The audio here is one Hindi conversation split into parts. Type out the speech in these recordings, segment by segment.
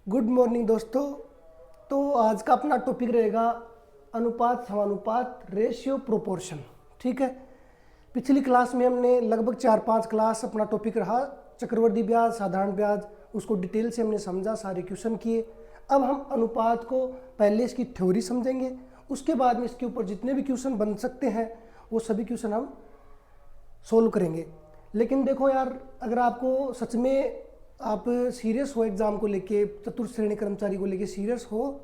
गुड मॉर्निंग दोस्तों। तो आज का अपना टॉपिक रहेगा अनुपात समानुपात रेशियो प्रोपोर्शन। ठीक है, पिछली क्लास में हमने लगभग 4-5 क्लास अपना टॉपिक रहा चक्रवर्ती ब्याज, साधारण ब्याज, उसको डिटेल से हमने समझा, सारे क्वेश्चन किए। अब हम अनुपात को पहले इसकी थ्योरी समझेंगे, उसके बाद में इसके ऊपर जितने भी क्वेश्चन बन सकते हैं वो सभी क्वेश्चन हम सोल्व करेंगे। लेकिन देखो यार, अगर आपको सच में आप सीरियस हो एग्ज़ाम को लेके, चतुर्थ श्रेणी कर्मचारी को लेके सीरियस हो,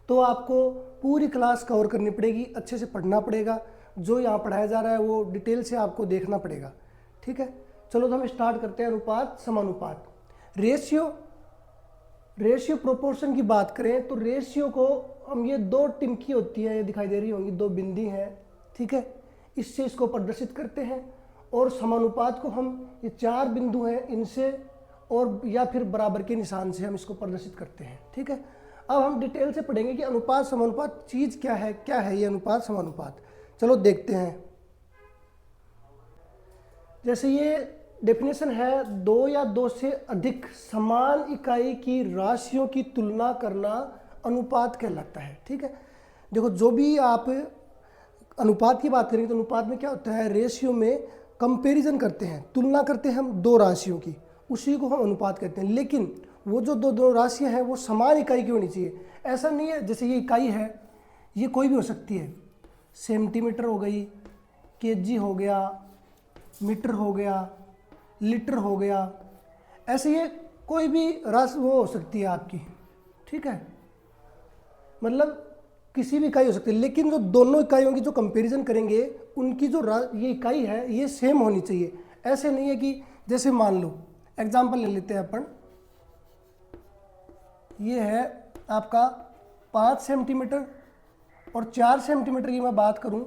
तो आपको पूरी क्लास कवर करनी पड़ेगी, अच्छे से पढ़ना पड़ेगा। जो यहाँ पढ़ाया जा रहा है वो डिटेल से आपको देखना पड़ेगा। ठीक है, चलो तो हम स्टार्ट करते हैं। अनुपात समानुपात, रेशियो प्रोपोर्शन की बात करें तो रेशियो को हम ये दो टिमकी होती है, ये दिखाई दे रही होंगी, दो बिंदी हैं। ठीक है, इससे इसको प्रदर्शित करते हैं। और समानुपात को हम ये 4 बिंदु हैं, इनसे और या फिर बराबर के निशान से हम इसको प्रदर्शित करते हैं। ठीक है, अब हम डिटेल से पढ़ेंगे कि अनुपात समानुपात चीज़ क्या है ये अनुपात समानुपात। चलो देखते हैं। जैसे ये डेफिनेशन है, 2 या 2 से अधिक समान इकाई की राशियों की तुलना करना अनुपात कहलाता है। ठीक है, देखो जो भी आप अनुपात की बात करेंगे तो अनुपात में क्या होता है, रेशियो में कंपैरिजन करते हैं, तुलना करते हैं हम दो राशियों की, उसी को हम अनुपात कहते हैं। लेकिन वो जो दो राशियां हैं वो समान इकाई की होनी चाहिए। ऐसा नहीं है, जैसे ये इकाई है ये कोई भी हो सकती है, सेंटीमीटर हो गई, केजी हो गया, मीटर हो गया, लीटर हो गया, ऐसे ये कोई भी राशि वो हो सकती है आपकी। ठीक है, मतलब किसी भी इकाई हो सकती है। लेकिन जो दोनों इकाइयों की जो कंपैरिजन करेंगे उनकी जो ये इकाई है ये सेम होनी चाहिए। ऐसे नहीं है कि जैसे मान लो एग्जाम्पल ले लेते हैं अपन, ये है आपका 5 सेंटीमीटर और 4 सेंटीमीटर की मैं बात करूं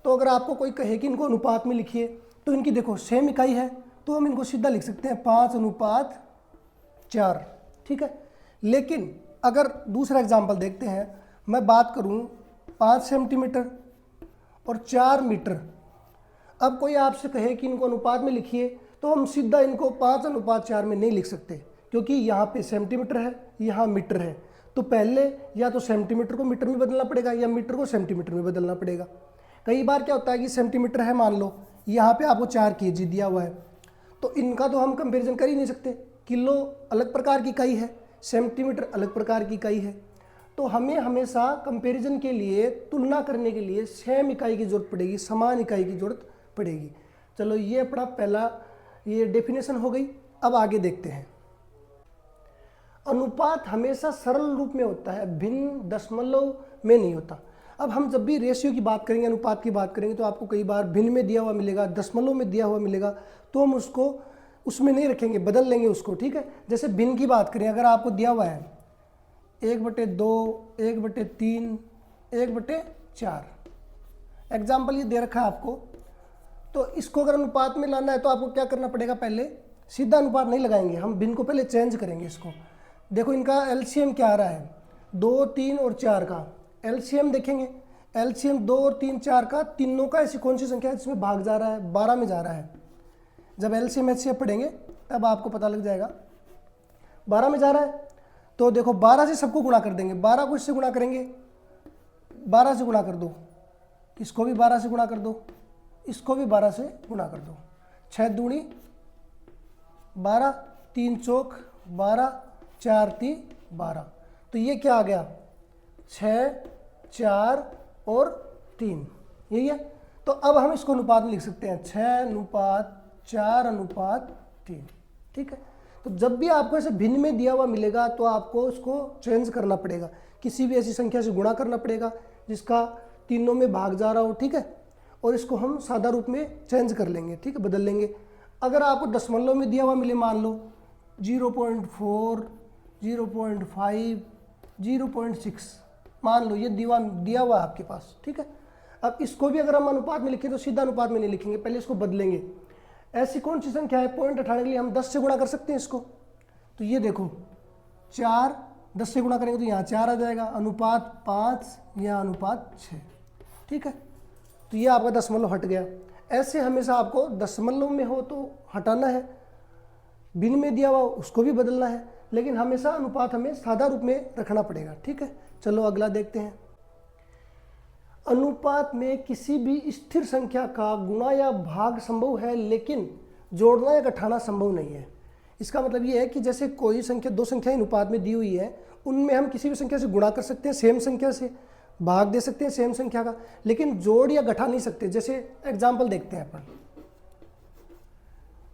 तो अगर आपको कोई कहे कि इनको अनुपात में लिखिए तो इनकी देखो सेम इकाई है तो हम इनको सीधा लिख सकते हैं 5:4। ठीक है, लेकिन अगर दूसरा एग्जाम्पल देखते हैं, मैं बात करूं 5 सेंटीमीटर और 4 मीटर। अब कोई आपसे कहे कि इनको अनुपात में लिखिए तो हम सीधा इनको 5:4 में नहीं लिख सकते, क्योंकि यहाँ पे सेंटीमीटर है, यहाँ मीटर है। तो पहले या तो सेंटीमीटर को मीटर में बदलना पड़ेगा या मीटर को सेंटीमीटर में बदलना पड़ेगा। कई बार क्या होता है कि सेंटीमीटर है, मान लो यहाँ पे आपको 4 kg दिया हुआ है, तो इनका तो हम कंपेरिजन कर ही नहीं सकते। किलो अलग प्रकार की इकाई है, सेंटीमीटर अलग प्रकार की इकाई है। तो हमें हमेशा कंपेरिजन के लिए, तुलना करने के लिए सेम इकाई की जरूरत पड़ेगी, समान इकाई की जरूरत पड़ेगी। चलो ये अपना पहला ये डेफिनेशन हो गई। अब आगे देखते हैं। अनुपात हमेशा सरल रूप में होता है, भिन्न दशमलव में नहीं होता। अब हम जब भी रेशियो की बात करेंगे, अनुपात की बात करेंगे, तो आपको कई बार भिन्न में दिया हुआ मिलेगा, दशमलव में दिया हुआ मिलेगा, तो हम उसको उसमें नहीं रखेंगे, बदल लेंगे उसको। ठीक है, जैसे भिन्न की बात करें, अगर आपको दिया हुआ है 1/2, 1/3, 1/4, एग्जाम्पल ये दे रखा है आपको, तो इसको अगर अनुपात में लाना है तो आपको क्या करना पड़ेगा, पहले सीधा अनुपात नहीं लगाएंगे, हम भिन्न को पहले चेंज करेंगे इसको। देखो इनका एलसीएम क्या आ रहा है, 2, 3 और 4 का एलसीएम देखेंगे। एलसीएम 2 और 3, 4 का, तीनों का ऐसी कौन सी संख्या है जिसमें भाग जा रहा है, 12 में जा रहा है। जब एलसीएम एचसीएफ पढ़ेंगे तब आपको पता लग जाएगा 12 में जा रहा है। तो देखो 12 से सबको गुणा कर देंगे, 12 को इससे गुणा करेंगे, 12 से गुणा कर दो, इसको भी 12 से गुणा कर दो, इसको भी 12 से गुणा कर दो। 6 दूनी 12, 3 चौक 12, 4 3 12। तो ये क्या आ गया, 6, 4 और 3, यही है। तो अब हम इसको अनुपात में लिख सकते हैं, 6:4:3। ठीक है, तो जब भी आपको ऐसे भिन्न में दिया हुआ मिलेगा तो आपको इसको चेंज करना पड़ेगा, किसी भी ऐसी संख्या से गुणा करना पड़ेगा जिसका तीनों में भाग जा रहा हो। ठीक है, और इसको हम सादा रूप में चेंज कर लेंगे। ठीक है, बदल लेंगे। अगर आपको दशमलव में दिया हुआ मिले, मान लो 0.4, 0.5, 0.6, मान लो ये दिया हुआ है आपके पास। ठीक है, अब इसको भी अगर हम अनुपात में लिखें तो सीधा अनुपात में नहीं लिखेंगे, पहले इसको बदलेंगे। ऐसी कौन सी संख्या है, पॉइंट हटाने के लिए हम 10 से गुणा कर सकते हैं इसको। तो ये देखो 4, 10 से गुणा करेंगे तो यहाँ 4 आ जाएगा, अनुपात 5, यहाँ अनुपात 6। ठीक है, तो ये आपका दशमलव हट गया। ऐसे हमेशा आपको दशमलव में हो तो हटाना है, भिन्न में दिया हुआ उसको भी बदलना है। लेकिन हमेशा अनुपात हमें सादा रूप में रखना पड़ेगा। ठीक है, चलो अगला देखते हैं। अनुपात में किसी भी स्थिर संख्या का गुणा या भाग संभव है, लेकिन जोड़ना या घटाना संभव नहीं है। इसका मतलब ये है कि जैसे कोई संख्या, दो संख्याएं अनुपात में दी हुई है, उनमें हम किसी भी संख्या से गुणा कर सकते हैं, सेम संख्या से भाग दे सकते हैं सेम संख्या का, लेकिन जोड़ या घटा नहीं सकते। जैसे एग्जाम्पल देखते हैं अपन।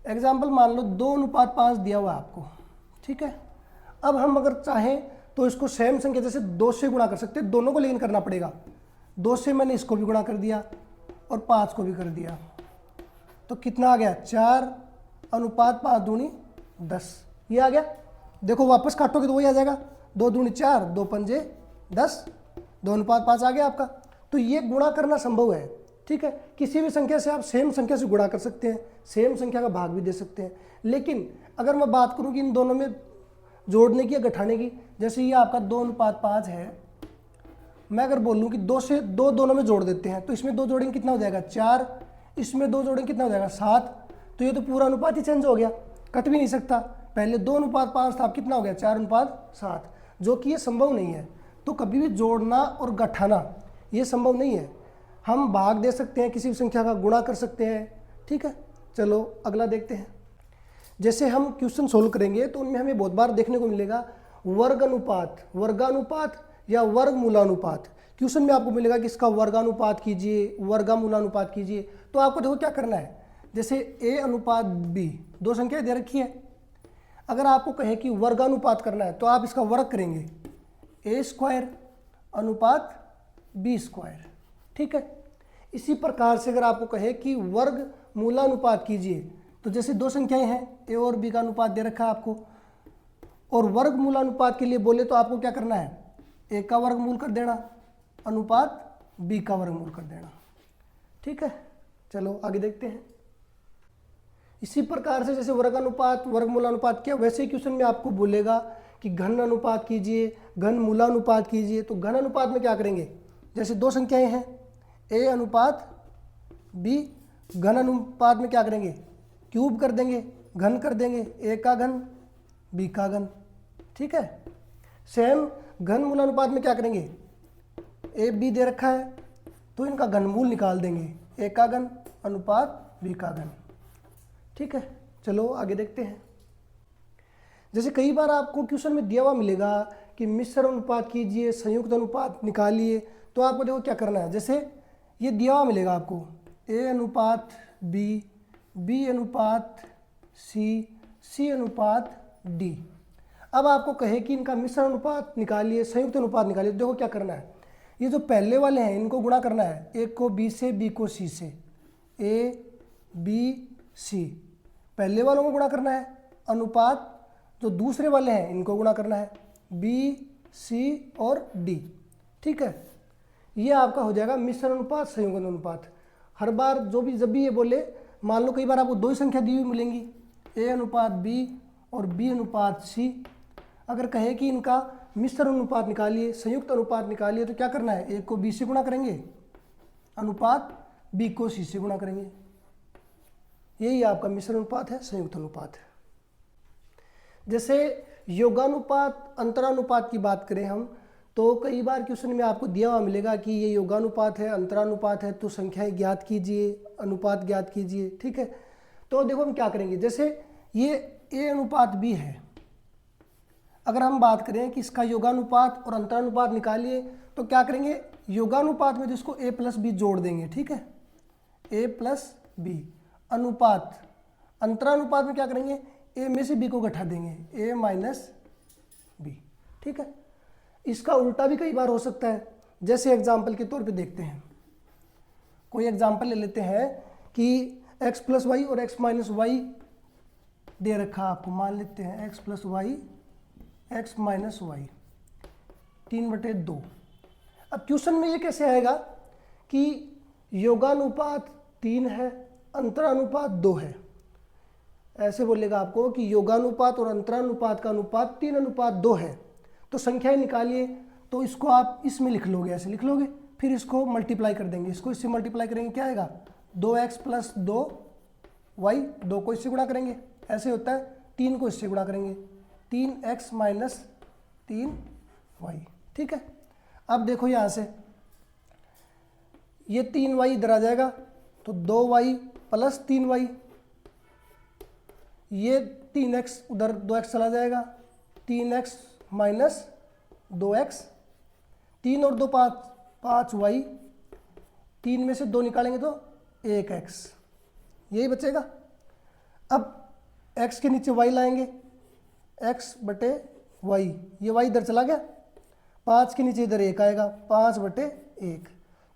एग्जाम्पल मान लो 2:5 दिया हुआ है आपको। ठीक है, अब हम अगर चाहें तो इसको सेम संख्या जैसे 2 से गुणा कर सकते हैं, दोनों को लेकिन करना पड़ेगा। 2 से मैंने इसको भी गुणा कर दिया और 5 को भी कर दिया, तो कितना आ गया? 4:5 दूनी 10, ये आ गया। देखो वापस काटोगे तो वही आ जाएगा, 2 दूनी 4, 2 पंजे 10, 2:5 आ गया आपका। तो ये गुणा करना संभव है। ठीक है, किसी भी संख्या से आप सेम संख्या से गुणा कर सकते हैं, सेम संख्या का भाग भी दे सकते हैं। लेकिन अगर मैं बात करूं कि इन दोनों में जोड़ने की या घटाने की, जैसे ये आपका 2:5 है, मैं अगर बोलूं कि 2 से 2 दोनों में जोड़ देते हैं, तो इसमें 2 जोड़ेंगे कितना हो जाएगा? 4, इसमें 2 जोड़ेंगे कितना हो जाएगा? 7। तो ये तो पूरा अनुपात ही चेंज हो गया, कट भी नहीं सकता। पहले 2:5 था, अब कितना हो गया? 4:7, जो कि ये संभव नहीं है। तो कभी भी जोड़ना और घटाना ये संभव नहीं है। हम भाग दे सकते हैं, किसी भी संख्या का गुणा कर सकते हैं। ठीक है, चलो अगला देखते हैं। जैसे हम क्वेश्चन सोल्व करेंगे तो उनमें हमें बहुत बार देखने को मिलेगा वर्ग अनुपात, वर्गानुपात या वर्गमूलानुपात। क्वेश्चन में आपको मिलेगा कि इसका वर्गानुपात कीजिए, वर्गमूलानुपात कीजिए। तो आपको देखो क्या करना है, जैसे a/b, दो संख्या दे रखी है। अगर आपको कहे कि वर्गानुपात करना है तो आप इसका वर्ग करेंगे, a² अनुपात b²। ठीक है, इसी प्रकार से अगर आपको कहे कि वर्ग मूलानुपात कीजिए, तो जैसे दो संख्याएं हैं, a और b का अनुपात दे रखा है आपको, और वर्ग मूलानुपात के लिए बोले तो आपको क्या करना है? a का वर्गमूल कर देना, अनुपात b का वर्गमूल कर देना। ठीक है, चलो आगे देखते हैं। इसी प्रकार से जैसे वर्गानुपात, वर्गमूलानुपात किया, वैसे ही क्वेश्चन में आपको बोलेगा कि घन अनुपात कीजिए, घन मूलानुपात कीजिए। तो घन अनुपात में क्या करेंगे? जैसे दो संख्याएं हैं, a अनुपात b, घन अनुपात में क्या करेंगे? क्यूब कर देंगे, घन कर देंगे, a का घन b का घन। ठीक है, सेम घन मूलानुपात में क्या करेंगे? a b दे रखा है तो इनका घनमूल निकाल देंगे, a का घन अनुपात b का घन। ठीक है, चलो आगे देखते हैं। जैसे कई बार आपको क्वेश्चन में दिया हुआ मिलेगा कि मिश्र अनुपात कीजिए, संयुक्त अनुपात निकालिए। तो आपको देखो क्या करना है, जैसे ये दिया हुआ मिलेगा आपको a अनुपात b, b अनुपात c, c अनुपात d। अब आपको कहे कि इनका मिश्र अनुपात निकालिए, संयुक्त अनुपात निकालिए। तो देखो क्या करना है, ये जो पहले वाले हैं इनको गुणा करना है, एक को b से, b को c से, a b c, पहले वालों को गुणा करना है। अनुपात जो दूसरे वाले हैं इनको गुणा करना है, b c और d। ठीक है, ये आपका हो जाएगा मिश्र अनुपात, संयुक्त अनुपात। हर बार जब भी ये बोले, मान लो कई बार आपको दो ही संख्या दी हुई मिलेंगी, a अनुपात b और b अनुपात c। अगर कहे कि इनका मिश्र अनुपात निकालिए, संयुक्त अनुपात निकालिए, तो क्या करना है? एक को b से गुणा करेंगे, अनुपात b को c से गुणा करेंगे। यही आपका मिश्र अनुपात है, संयुक्त अनुपात है। जैसे योगानुपात, अंतरानुपात की बात करें हम, तो कई बार क्वेश्चन में आपको दिया हुआ मिलेगा कि ये योगानुपात है, अंतरानुपात है, तो संख्याएं ज्ञात कीजिए, अनुपात ज्ञात कीजिए। ठीक है, तो देखो हम क्या करेंगे, जैसे ये a अनुपात b है, अगर हम बात करें कि इसका योगानुपात और अंतरानुपात निकालिए, तो क्या करेंगे? योगानुपात में जिसको a प्लस b जोड़ देंगे। ठीक है, a प्लस b अनुपात, अंतरानुपात में क्या करेंगे? a में से b को घटा देंगे, a माइनस b। ठीक है, इसका उल्टा भी कई बार हो सकता है। जैसे एग्जाम्पल के तौर पे देखते हैं, कोई एग्जाम्पल ले लेते हैं कि x प्लस वाई और x माइनस वाई दे रखा आपको, मान लेते हैं x plus y, x minus y 3/2। अब क्वेश्चन में ये कैसे आएगा कि योगानुपात 3 है, अंतरानुपात 2 है। ऐसे बोलेगा आपको कि योगानुपात और अंतरानुपात का अनुपात 3:2 है। तो संख्याएं निकालिए, तो इसको आप इसमें लिख लोगे, ऐसे लिख लोगे, फिर इसको मल्टीप्लाई कर देंगे, इसको इससे मल्टीप्लाई करेंगे, क्या आएगा? 2x प्लस 2y, 2 को इससे गुणा करेंगे, ऐसे होता है। 3 को इससे गुणा करेंगे, 3x माइनस 3y। ठीक है, अब देखो यहाँ से ये 3y इधर आ जाएगा तो 2y प्लस 3y, ये 3x उधर 2x चला जाएगा, 3x माइनस 2x, 3 और 2 5, 5y, 3 में से 2 निकालेंगे तो 1x, यही बचेगा। अब x के नीचे y लाएंगे, x बटे y, ये y इधर चला गया, 5 के नीचे इधर 1 आएगा, 5 बटे 1,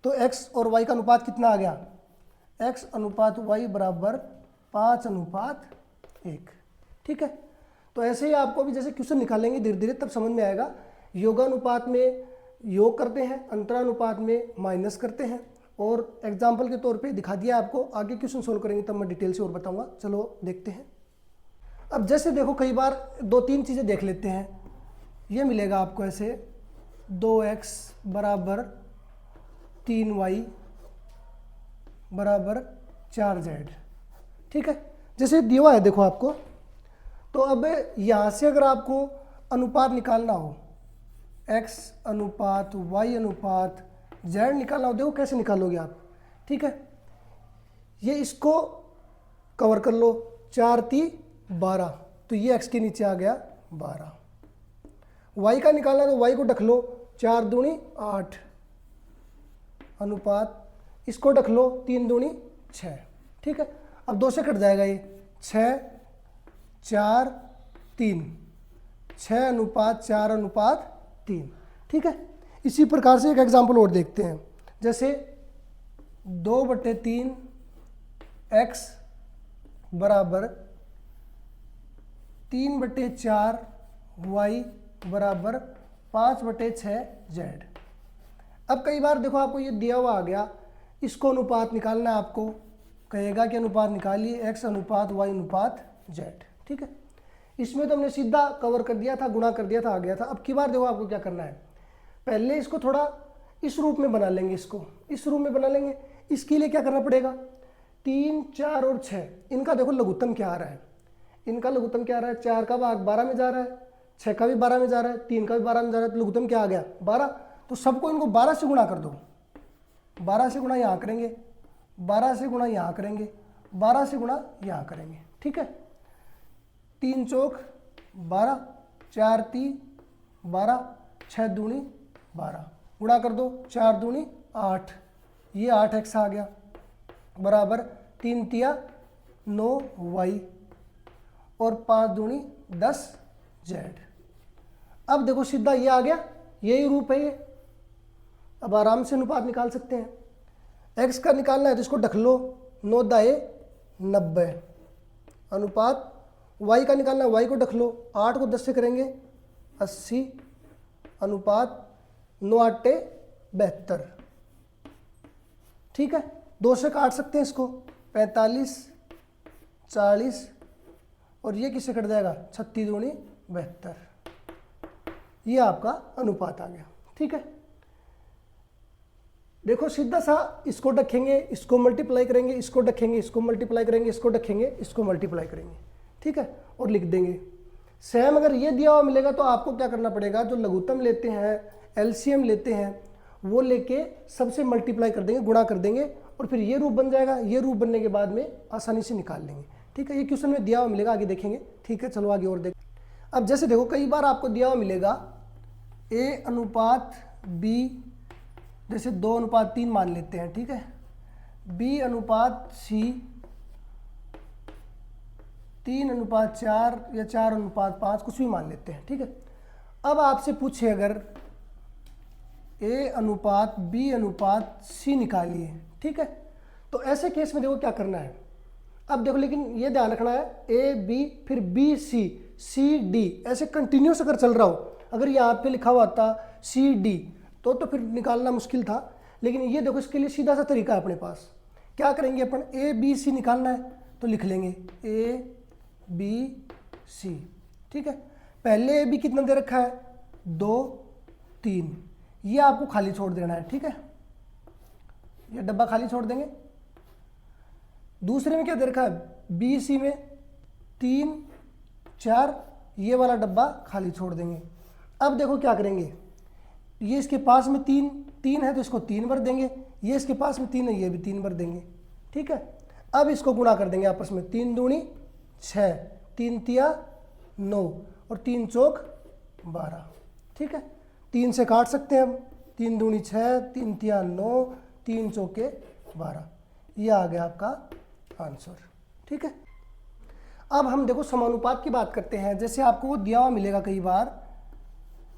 तो x और y का अनुपात कितना आ गया, x अनुपात y बराबर 5:1। ठीक है, तो ऐसे ही आपको भी जैसे क्वेश्चन निकालेंगे धीरे धीरे तब समझ में आएगा। योगानुपात में योग करते हैं, अंतरानुपात में माइनस करते हैं, और एग्जाम्पल के तौर पे दिखा दिया आपको। आगे क्वेश्चन सोल्व करेंगे तब मैं डिटेल से और बताऊंगा। चलो देखते हैं। अब जैसे देखो कई बार 2-3 चीज़ें देख लेते हैं। ये मिलेगा आपको ऐसे 2x बराबर 3y बराबर 4z। ठीक है, जैसे दिया हुआ है देखो आपको, तो अब यहाँ से अगर आपको अनुपात निकालना हो, x अनुपात y अनुपात z निकालना हो, देखो कैसे निकालोगे आप। ठीक है, ये इसको कवर कर लो, 4 3 12, तो ये x के नीचे आ गया 12। y का निकालना तो y को ढक लो, 4 दूनी 8 अनुपात, इसको ढक लो 3 दूनी 6। ठीक है, अब 2 से कट जाएगा ये, 6 4 3, 6 अनुपात 4 अनुपात 3। ठीक है, इसी प्रकार से एक एग्जाम्पल और देखते हैं। जैसे 2/3 x बराबर 3/4 y बराबर 5/6 z। अब कई बार देखो आपको ये दिया हुआ आ गया, इसको अनुपात निकालना है, आपको कहेगा कि अनुपात निकालिए x अनुपात y अनुपात z। ठीक है, इसमें तो हमने सीधा कवर कर दिया था, गुणा कर दिया था, आ गया था। अब की बार देखो आपको क्या करना है, पहले इसको थोड़ा इस रूप में बना लेंगे, इसको इस रूप में बना लेंगे। इसके लिए क्या करना पड़ेगा, 3 4 और 6, इनका देखो लघुत्तम क्या आ रहा है, इनका लघुत्तम क्या आ रहा है, 4 का भाग 12 में जा रहा है, 6 का भी 12 में जा रहा है, 3 का भी 12 में जा रहा है, तो लघुत्तम क्या आ गया 12। तो सबको इनको 12 से गुणा कर दो, 12 से गुणा यहाँ करेंगे, 12 से गुणा यहाँ करेंगे, 12 से गुणा यहाँ करेंगे। ठीक है, 3 चौक 12, 4 3 12, 6 दूनी 12, गुणा कर दो, 4 दूनी 8, ये 8x आ गया बराबर 3 तिया 9y और 5 दूनी 10z। अब देखो सीधा ये आ गया, यही रूप है ये। अब आराम से अनुपात निकाल सकते हैं। x का निकालना है तो इसको ढक लो, 9 दाए 90 अनुपात, y का निकालना है, y को ढक लो, 8 को 10 से करेंगे 80 अनुपात 9 8 72। ठीक है, 2 से काट सकते हैं इसको, 45 40 और ये किससे कट जाएगा, 36 दूनी 72। ये आपका अनुपात आ गया। ठीक है, देखो सीधा सा इसको रखेंगे, इसको मल्टीप्लाई करेंगे, इसको रखेंगे, इसको मल्टीप्लाई करेंगे, इसको रखेंगे, इसको मल्टीप्लाई करेंगे। ठीक है, और लिख देंगे। सेम अगर ये दिया हुआ मिलेगा तो आपको क्या करना पड़ेगा, जो लघुत्तम लेते हैं, एलसीएम लेते हैं, वो लेके सबसे मल्टीप्लाई कर देंगे, गुणा कर देंगे, और फिर ये रूप बन जाएगा। ये रूप बनने के बाद में आसानी से निकाल लेंगे। ठीक है, ये क्वेश्चन में दिया हुआ मिलेगा, आगे देखेंगे। ठीक है, चलो आगे और देख। अब जैसे देखो कई बार आपको दिया हुआ मिलेगा a अनुपात b, जैसे 2:3 मान लेते हैं। ठीक है, b अनुपात c 3:4 या 4:5, कुछ भी मान लेते हैं। ठीक है, अब आपसे पूछे अगर a अनुपात b अनुपात c निकालिए। ठीक है, तो ऐसे केस में देखो क्या करना है। अब देखो लेकिन ये ध्यान रखना है, a b फिर b c c d ऐसे कंटिन्यूस अगर चल रहा हो, अगर यहाँ पे लिखा हुआ था c d तो फिर निकालना मुश्किल था। लेकिन ये देखो इसके लिए सीधा सा तरीका है अपने पास। क्या करेंगे अपन, a b c निकालना है तो लिख लेंगे a b c। ठीक है, पहले a b कितना दे रखा है, 2 3, ये आपको खाली छोड़ देना है। ठीक है, ये डब्बा खाली छोड़ देंगे। दूसरे में क्या दे रखा है, बी सी में 3 4, ये वाला डब्बा खाली छोड़ देंगे। अब देखो क्या करेंगे, ये इसके पास में तीन है तो इसको 3 भर देंगे, ये इसके पास में 3 है ये भी 3 भर देंगे, ठीक है। अब इसको गुणा कर देंगे आपस में, 3 दूनी 6, 3 तिया 9 और 3 चौक 12, ठीक है। 3 से काट सकते हैं हम, 3 दूनी 6, 3 तिया 9, 3 चौके 12, ये आ गया आपका आंसर, ठीक है। अब हम देखो समानुपात की बात करते हैं। जैसे आपको वो दिया हुआ मिलेगा कई बार,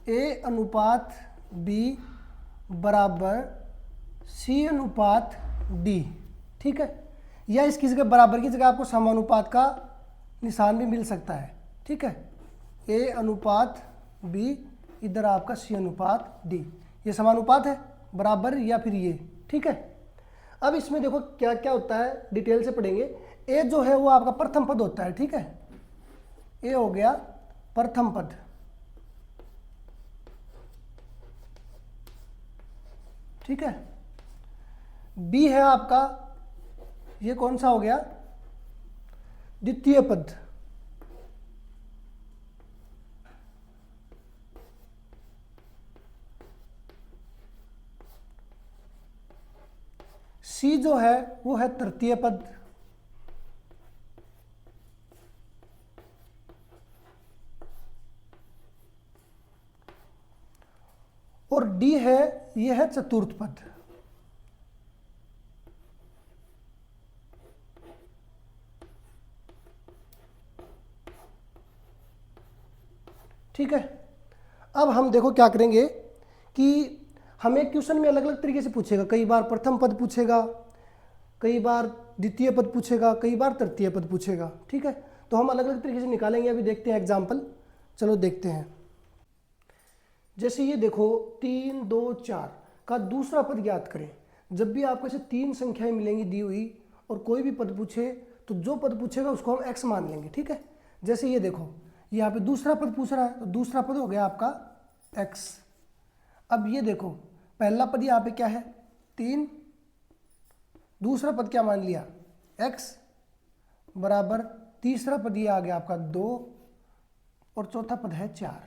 A अनुपात B बराबर C अनुपात D, ठीक है। या इसकी जगह बराबर की जगह आपको समानुपात का निशान भी मिल सकता है, ठीक है। A अनुपात B, इधर आपका C अनुपात D, ये समानुपात है, बराबर या फिर ये, ठीक है। अब इसमें देखो क्या क्या होता है, डिटेल से पढ़ेंगे। ए जो है वो आपका प्रथम पद होता है, ठीक है। ए हो गया प्रथम पद, ठीक है। बी है आपका, ये कौन सा हो गया, द्वितीय पद। सी जो है वो है तृतीय पद, और डी है, ये है चतुर्थ पद, ठीक है। अब हम देखो क्या करेंगे कि हमें क्वेश्चन में अलग अलग तरीके से पूछेगा, कई बार प्रथम पद पूछेगा, कई बार द्वितीय पद पूछेगा, कई बार तृतीय पद पूछेगा, ठीक है। तो हम अलग अलग तरीके से निकालेंगे, अभी देखते हैं एग्जाम्पल, चलो देखते हैं। जैसे ये देखो 3 2 4 का दूसरा पद ज्ञात करें। जब भी आपको ऐसे 3 संख्याएं मिलेंगी दी हुई और कोई भी पद पूछे तो जो पद पूछेगा उसको हम x मान लेंगे, ठीक है। जैसे ये देखो यहाँ पे दूसरा पद पूछ रहा है तो दूसरा पद हो गया आपका x। अब ये देखो पहला पद यहाँ पे क्या है 3, दूसरा पद क्या मान लिया x बराबर, तीसरा पद ये आ गया आपका 2 और चौथा पद है 4,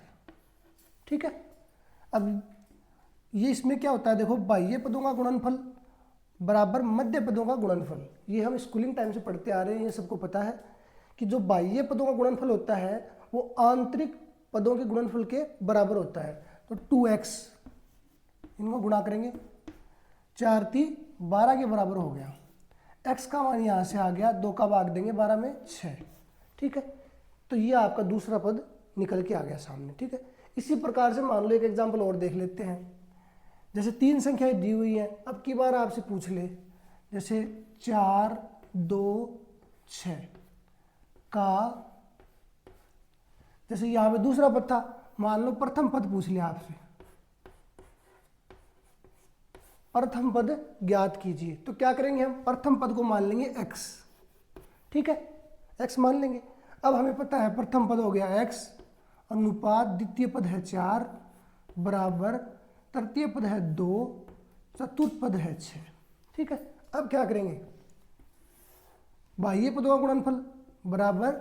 ठीक है। अब ये इसमें क्या होता है देखो, बाह्य पदों का गुणनफल बराबर मध्य पदों का गुणनफल। ये हम स्कूलिंग टाइम से पढ़ते आ रहे हैं, ये सबको पता है कि जो बाह्य पदों का गुणनफल होता है वो आंतरिक पदों के गुणनफल के बराबर होता है। तो 2x इनको गुणा करेंगे, 4 × 3 = 12 के बराबर हो गया। x का मान यहाँ से आ गया, 2 का भाग देंगे 12 में 6, ठीक है। तो ये आपका दूसरा पद निकल के आ गया सामने, ठीक है। इसी प्रकार से मान लो एक एग्जाम्पल और देख लेते हैं। जैसे 3 संख्याएं दी हुई हैं, अब की बार आपसे पूछ ले, जैसे 4 2 6 का, जैसे यहाँ पे दूसरा पद था, मान लो प्रथम पद पूछ लिया आपसे, प्रथम पद ज्ञात कीजिए। तो क्या करेंगे हम, प्रथम पद को मान लेंगे x, ठीक है, x मान लेंगे। अब हमें पता है प्रथम पद हो गया x अनुपात द्वितीय पद है 4 बराबर तृतीय पद है 2, चतुर्थ पद है 6, ठीक है। अब क्या करेंगे, बाह्य पदों का गुणनफल बराबर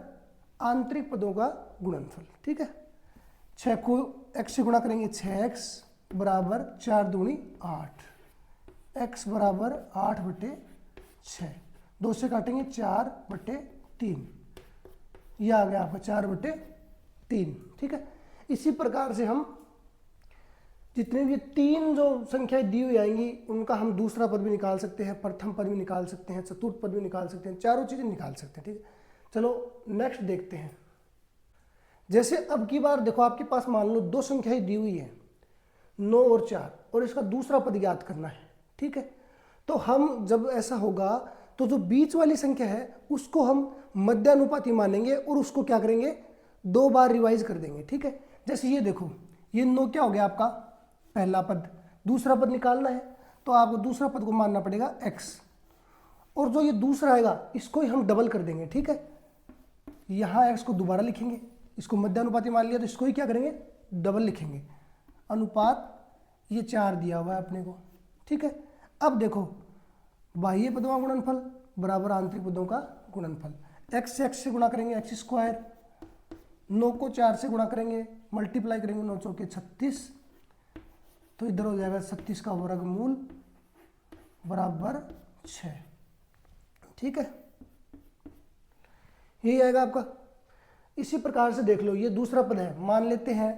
आंतरिक पदों का गुणनफल, ठीक है। 6 को x से गुणा करेंगे, 6x बराबर 4 दूनी 8, x बराबर 8/6, 2 से काटेंगे 4/3, यह आ गया आपका 4/3, ठीक है। इसी प्रकार से हम जितने भी 3 जो संख्याएं दी हुई आएंगी उनका हम दूसरा पद भी निकाल सकते हैं, प्रथम पद भी निकाल सकते हैं, चतुर्थ पद भी निकाल सकते हैं, चारों चीजें निकाल सकते हैं, ठीक है। चलो नेक्स्ट देखते हैं। जैसे अब की बार देखो आपके पास मान लो 2 संख्याएं दी हुई है 9 और 4 और इसका दूसरा पद ज्ञात करना है, ठीक है। तो हम जब ऐसा होगा तो जो बीच वाली संख्या है उसको हम मध्यानुपाती मानेंगे और उसको क्या करेंगे 2 बार रिवाइज कर देंगे, ठीक है। जैसे ये देखो ये 9 क्या हो गया आपका पहला पद, दूसरा पद निकालना है तो आपको दूसरा पद को मानना पड़ेगा x, और जो ये दूसरा आएगा इसको ही हम डबल कर देंगे, ठीक है। यहाँ x को दोबारा लिखेंगे, इसको मध्यानुपाती मान लिया तो इसको ही क्या करेंगे डबल लिखेंगे, अनुपात ये 4 दिया हुआ है अपने को, ठीक है। अब देखो बाह्य पदों का गुणनफल बराबर आंतरिक पदों का गुणनफल, x से गुणा करेंगे x² 9 को 4 से गुणा करेंगे, मल्टीप्लाई करेंगे, 9 चौके 36, तो इधर हो जाएगा 36 का वर्गमूल बराबर 6। ठीक है, यही आएगा आपका। इसी प्रकार से देख लो, ये दूसरा पद है, मान लेते हैं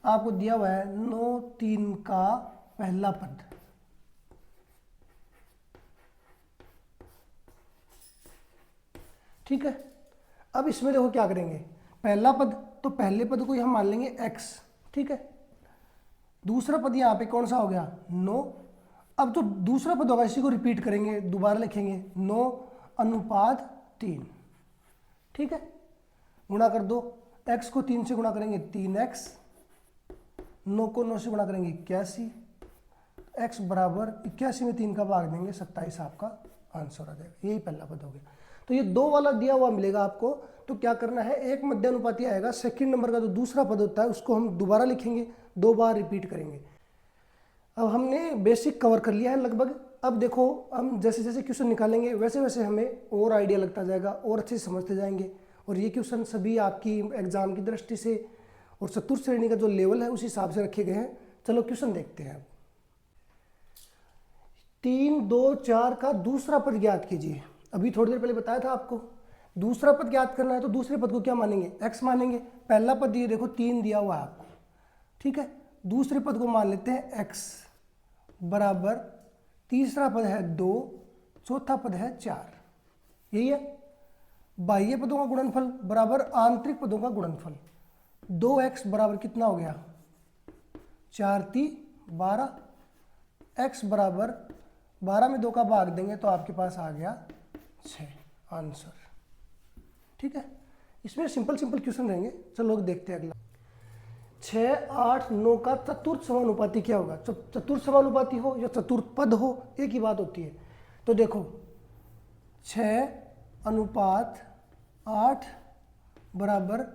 आपको दिया हुआ है 9 3 का पहला पद, ठीक है। अब इसमें देखो क्या करेंगे, पहला पद तो पहले पद को हम मान लेंगे x, ठीक है। दूसरा पद यहाँ पे कौन सा हो गया 9। अब जो दूसरा पद होगा इसी को रिपीट करेंगे, दोबारा लिखेंगे 9 अनुपात 3, ठीक है। गुणा कर दो, x को 3 से गुणा करेंगे 3x, 9 को 9 से गुणा करेंगे 81, x बराबर 81 में 3 का भाग देंगे 27 आपका आंसर आ जाएगा। यही पहला पद हो गया। तो ये 2 वाला दिया हुआ मिलेगा आपको, तो क्या करना है, एक मध्यानुपाती आएगा, सेकंड नंबर का जो दूसरा पद होता है उसको हम दोबारा लिखेंगे, 2 बार रिपीट करेंगे। अब हमने बेसिक कवर कर लिया है लगभग। अब देखो हम जैसे जैसे क्वेश्चन निकालेंगे वैसे वैसे हमें और आइडिया लगता जाएगा और अच्छे से समझते जाएंगे। और ये क्वेश्चन सभी आपकी एग्जाम की दृष्टि से और चतुर्थ श्रेणी का जो लेवल है उस हिसाब से रखे गए हैं। चलो क्वेश्चन देखते हैं। 3 2 4 का दूसरा पद ज्ञात कीजिए। अभी थोड़ी देर पहले बताया था आपको, दूसरा पद ज्ञात करना है तो दूसरे पद को क्या मानेंगे, x मानेंगे। पहला पद ये देखो 3 दिया हुआ है आपको, ठीक है। दूसरे पद को मान लेते हैं x बराबर, तीसरा पद है 2, चौथा पद है 4, यही है। बाह्य पदों का गुणनफल बराबर आंतरिक पदों का गुणनफल। 2x बराबर कितना हो गया, 4 × 3 = 12, x बराबर 12 में 2 का भाग देंगे तो आपके पास आ गया 6 आंसर, ठीक है। इसमें सिंपल क्वेश्चन रहेंगे। चलो देखते हैं अगला। 6 8 9 का चतुर्थ समानुपाती क्या होगा। चतुर्थ समानुपाती हो या चतुर्थ पद हो एक ही बात होती है। तो देखो 6 अनुपात 8 बराबर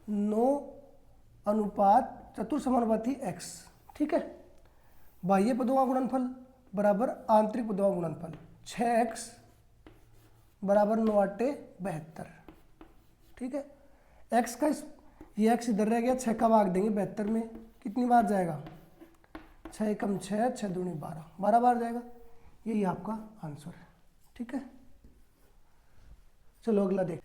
9 अनुपात चतुर्थ समानुपाती x, ठीक है। बाह्य पदों का गुणनफल बराबर आंतरिक पदों का गुणनफल। 6x बराबर 9 × 8 = 72, ठीक है। x का ये x इधर रह गया, 6 का भाग देंगे 72 में, कितनी बार जाएगा, 6 × 6 6 × 2 = 12, 12 बार जाएगा। यही आपका आंसर है, ठीक है। चलो अगला देख।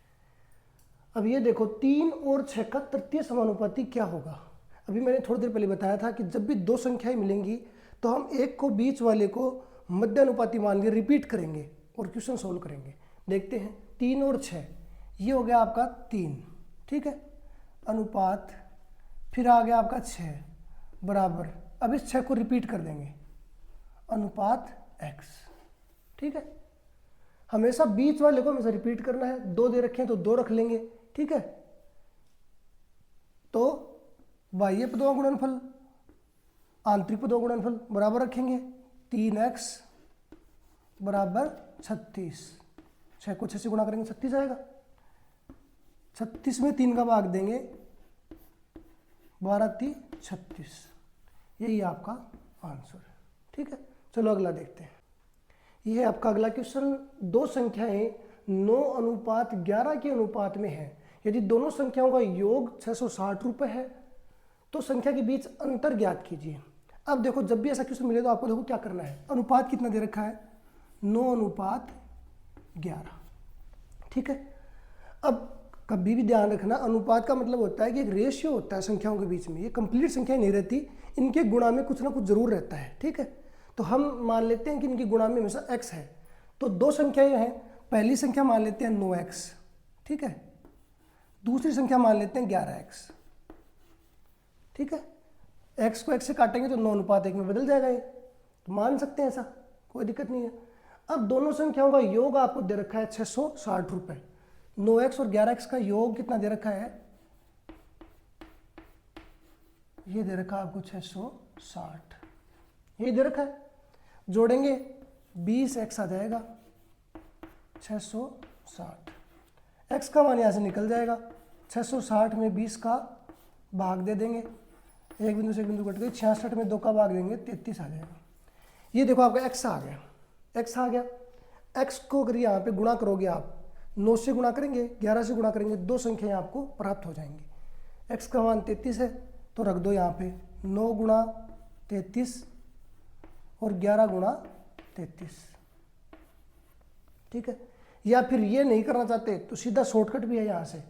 अब ये देखो 3 और 6 का तृतीय समानुपाती क्या होगा। अभी मैंने थोड़ी देर पहले बताया था कि जब भी 2 संख्याएं मिलेंगी तो हम एक को बीच वाले को मध्यानुपाती मान के रिपीट करेंगे और क्वेश्चन सोल्व करेंगे। देखते हैं 3 और 6, ये हो गया आपका 3, ठीक है, अनुपात, फिर आ गया आपका 6 बराबर, अब इस 6 को रिपीट कर देंगे, अनुपात x, ठीक है। हमेशा बीच वाले को हमेशा रिपीट करना है, 2 दे रखे हैं तो 2 रख लेंगे, ठीक है। तो बाह्य पदों का गुणनफल आंतरिक पदों का गुणनफल बराबर रखेंगे, 3x बराबर 36, 6 को 6 से गुणा करेंगे 36 आएगा, 36 में 3 का भाग देंगे, 12 × 3 = 36, यही आपका आंसर है, ठीक है। चलो अगला देखते हैं। यह है आपका अगला क्वेश्चन। 2 संख्याएं 9 अनुपात 11 के अनुपात में है। यदि दोनों संख्याओं का योग 660 रुपये है तो संख्या के बीच अंतर ज्ञात कीजिए। अब देखो जब भी ऐसा क्वेश्चन मिले तो आपको देखो क्या करना है, अनुपात कितना दे रखा है, 9 अनुपात 11, ठीक है। अब कभी भी ध्यान रखना, अनुपात का मतलब होता है कि एक रेशियो होता है संख्याओं के बीच में, ये कंप्लीट संख्याएं नहीं रहती, इनके गुणा में कुछ ना कुछ जरूर रहता है, ठीक है। तो हम मान लेते हैं कि इनकी गुणा में हमेशा x है। तो 2 संख्याएं हैं, पहली संख्या मान लेते हैं 9x, ठीक है, दूसरी संख्या मान लेते हैं 11x, ठीक है। x को x से काटेंगे तो 9 अनुपात 1 में बदल जाएगा, ये तो मान सकते हैं, ऐसा कोई दिक्कत नहीं है। अब दोनों संख्याओं का योग आपको दे रखा है 660 रुपये। 9x और 11x का योग कितना दे रखा है, ये दे रखा है आपको 660, ये दे रखा है। जोड़ेंगे 20x आ जाएगा, 660, x का मान यहाँ से निकल जाएगा, 660 में 20 का भाग दे देंगे, एक बिंदु से एक बिंदु कट गई, 66 में 2 का भाग देंगे 33 आ जाएगा। ये देखो आपका x आ गया, x आ गया। x को अगर यहाँ पे गुणा करोगे आप, 9 से गुणा करेंगे, 11 से गुणा करेंगे, 2 संख्याएं आपको प्राप्त हो जाएंगी। x का मान 33 है तो रख दो यहाँ पे 9 गुणा 33 और 11 गुणा 33, ठीक है। या फिर ये नहीं करना चाहते तो सीधा शॉर्टकट भी है, यहाँ से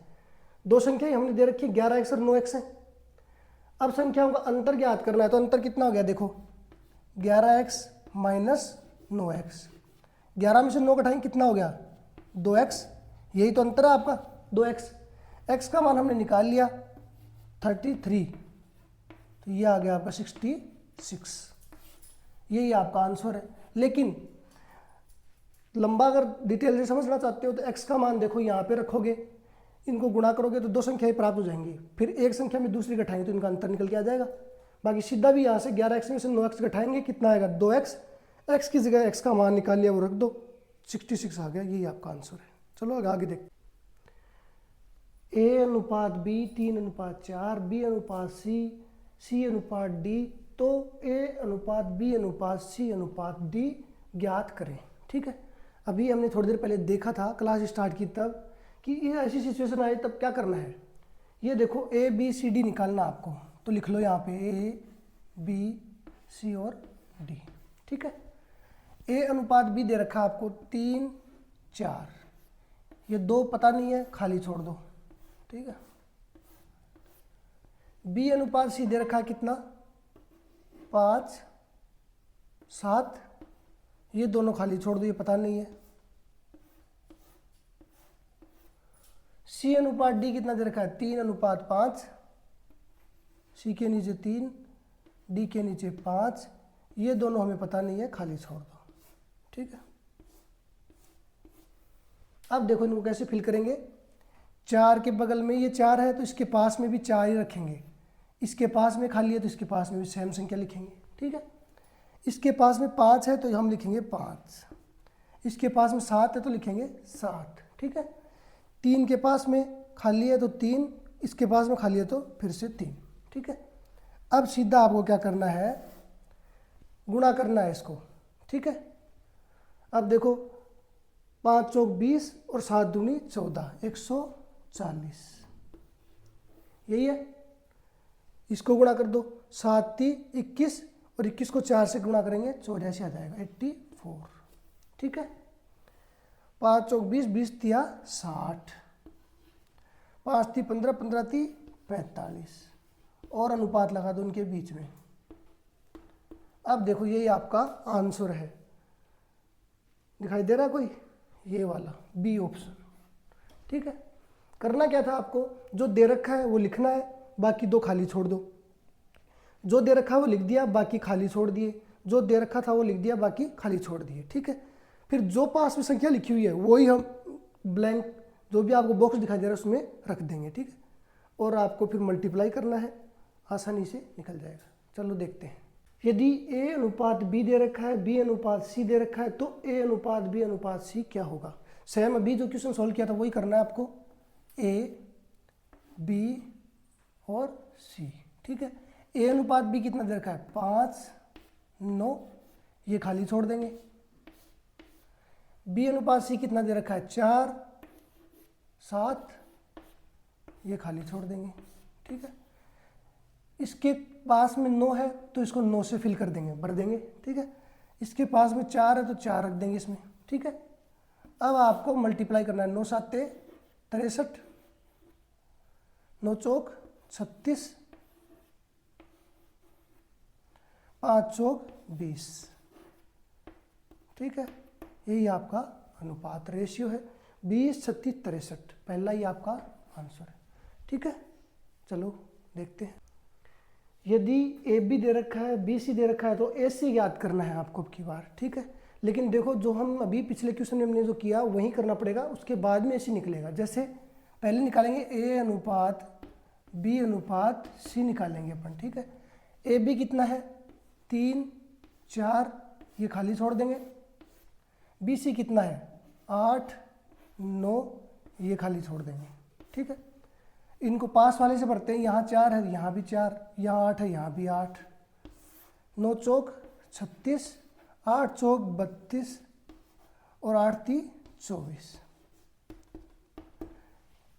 दो संख्याएं हमने दे रखी है 11x और 9x है। अब संख्याओं का अंतर ज्ञात करना है तो अंतर कितना हो गया, देखो 11x माइनस 9x, 11 में से 9 घटाएंगे कितना हो गया 2x, यही तो अंतर है आपका 2x। x का मान हमने निकाल लिया 33, तो ये आ गया आपका 66, यही आपका आंसर है। लेकिन लंबा अगर डिटेल से समझना चाहते हो तो x का मान देखो यहाँ पे रखोगे, इनको गुणा करोगे तो दो संख्याएं प्राप्त हो जाएंगी, फिर एक संख्या में दूसरी घटाएंगे तो इनका अंतर निकल के आ जाएगा। बाकी सीधा भी यहाँ से 11x में से 9x घटाएंगे कितना आएगा 2x, x की जगह x का मान निकाल लिया वो रख दो 66 आ गया, यही आपका आंसर है। चलो आगे देखते, a अनुपात b 3:4, b अनुपात c, c अनुपात d, तो a अनुपात b अनुपात c अनुपात d ज्ञात करें, ठीक है। अभी हमने थोड़ी देर पहले देखा था क्लास स्टार्ट की तब कि ये ऐसी सिचुएशन आई तब क्या करना है, ये देखो a b c d निकालना आपको, तो लिख लो यहाँ पे a b c और d, ठीक है। a अनुपात b दे रखा है आपको 3:4, ये 2 पता नहीं है खाली छोड़ दो, ठीक है। b अनुपात c दे रखा है कितना 5:7, ये दोनों खाली छोड़ दो, ये पता नहीं है। c अनुपात d कितना दे रखा है 3:5, c के नीचे 3, d के नीचे 5, ये दोनों हमें पता नहीं है, खाली छोड़ दो, ठीक है। अब देखो इनको कैसे फिल करेंगे, 4 के बगल में ये 4 है तो इसके पास में भी 4 ही रखेंगे, इसके पास में खाली है तो इसके पास में भी सेम संख्या लिखेंगे, ठीक है। इसके पास में 5 है तो हम लिखेंगे 5, इसके पास में 7 है तो लिखेंगे 7, ठीक है। 3 के पास में खाली है तो 3, इसके पास में खाली है तो फिर से 3, ठीक है। अब सीधा आपको क्या करना है, गुणा करना है इसको, ठीक है। अब देखो 5 चौक 20 और 7 दूनी 14, 140, यही है। इसको गुणा कर दो, 7 × 21 और 21 को 4 से गुणा करेंगे 84 आ जाएगा 84, ठीक है। 5 चौक 20, 20 तिया 60, 5 × 15, 15 × 45 और अनुपात लगा दो उनके बीच में। अब देखो यही आपका आंसर है, दिखाई दे रहा है कोई, ये वाला बी ऑप्शन, ठीक है। करना क्या था आपको, जो दे रखा है वो लिखना है, बाकी 2 खाली छोड़ दो, जो दे रखा है वो लिख दिया, बाकी खाली छोड़ दिए, जो दे रखा था वो लिख दिया, बाकी खाली छोड़ दिए, ठीक है। फिर जो पास में संख्या लिखी हुई है वही हम ब्लैंक जो भी आपको बॉक्स दिखाई दे रहा है उसमें रख देंगे, ठीक है। और आपको फिर मल्टीप्लाई करना है, आसानी से निकल जाएगा। चलो देखते हैं, यदि a अनुपात b दे रखा है, b अनुपात c दे रखा है तो a अनुपात b अनुपात c क्या होगा। सेम अभी जो क्वेश्चन सॉल्व किया था वही करना है आपको, a b और c, ठीक है। a अनुपात b कितना दे रखा है 5, 9, ये खाली छोड़ देंगे। b अनुपात c कितना दे रखा है 4, 7, ये खाली छोड़ देंगे, ठीक है। इसके पास में 9 है तो इसको 9 से फिल कर देंगे, भर देंगे, ठीक है। इसके पास में 4 है तो 4 रख देंगे इसमें, ठीक है। अब आपको मल्टीप्लाई करना है, 9 × 7 = 63, 9 चौक 36, 5 चौक 20, ठीक है। यही आपका अनुपात रेशियो है 20, 36, 63, पहला ही आपका आंसर है, ठीक है। चलो देखते हैं, यदि ए बी दे रखा है, बी सी दे रखा है तो ए सी याद करना है आपको अब की बार, ठीक है। लेकिन देखो जो हम अभी पिछले क्वेश्चन में हमने जो किया वही करना पड़ेगा, उसके बाद में ए सी निकलेगा। जैसे पहले निकालेंगे ए अनुपात बी अनुपात सी निकालेंगे अपन, ठीक है। ए बी कितना है 3, 4, ये खाली छोड़ देंगे। बी सी कितना है 8, 9, ये खाली छोड़ देंगे, ठीक है। इनको पास वाले से भरते हैं, यहाँ 4 है यहाँ भी 4, यहाँ 8 है यहाँ भी 8, 9 चौक 36, 8 चौक 32 और 8 × 3 = 24।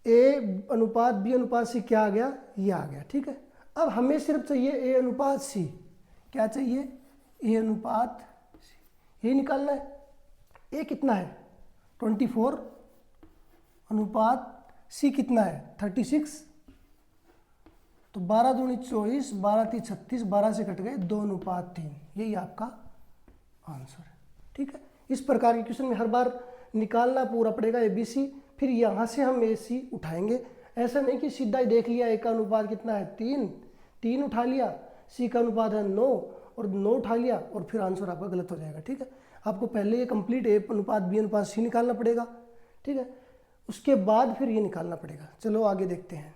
ए अनुपात बी अनुपात सी क्या आ गया, ये आ गया। ठीक है, अब हमें सिर्फ चाहिए ए अनुपात सी। क्या चाहिए, ए अनुपात सी, ये निकालना है। ए कितना है 24 अनुपात सी कितना है 36, तो 12 दूनी 24, 12 ती 36, 12 से कट गए 2 अनुपात 3, यही आपका आंसर है। ठीक है, इस प्रकार के क्वेश्चन में हर बार निकालना पूरा पड़ेगा ए बी सी, फिर यहाँ से हम ए सी उठाएंगे। ऐसा नहीं कि सीधा ही देख लिया ए का अनुपात कितना है 3, 3 उठा लिया, सी का अनुपात है 9 और 9 उठा लिया और फिर आंसर आपका गलत हो जाएगा। ठीक है, आपको पहले ये कंप्लीट ए अनुपात बी अनुपात सी निकालना पड़ेगा। ठीक है, उसके बाद फिर ये निकालना पड़ेगा। चलो आगे देखते हैं।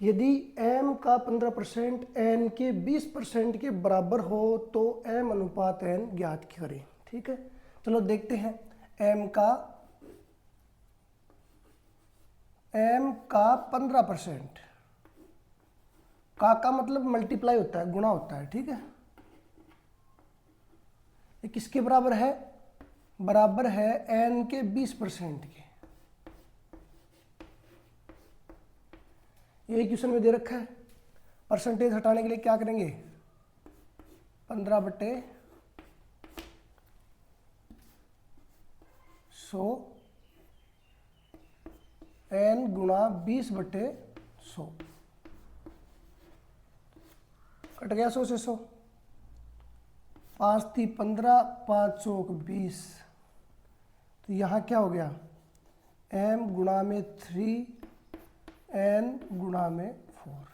यदि m का 15% n के 20% के बराबर हो तो m अनुपात n ज्ञात करें। ठीक है, चलो देखते हैं। m का 15%, का मतलब मल्टीप्लाई होता है, गुणा होता है। ठीक है, ये किसके बराबर है, बराबर है n के 20% के। यही क्वेश्चन में दे रखा है। परसेंटेज हटाने के लिए क्या करेंगे, 15/100 n गुणा 20/100, कट गया 100 से 100, 5 × 15, 5 चौक 20, तो यहाँ क्या हो गया m गुणा में 3 n गुणा में 4।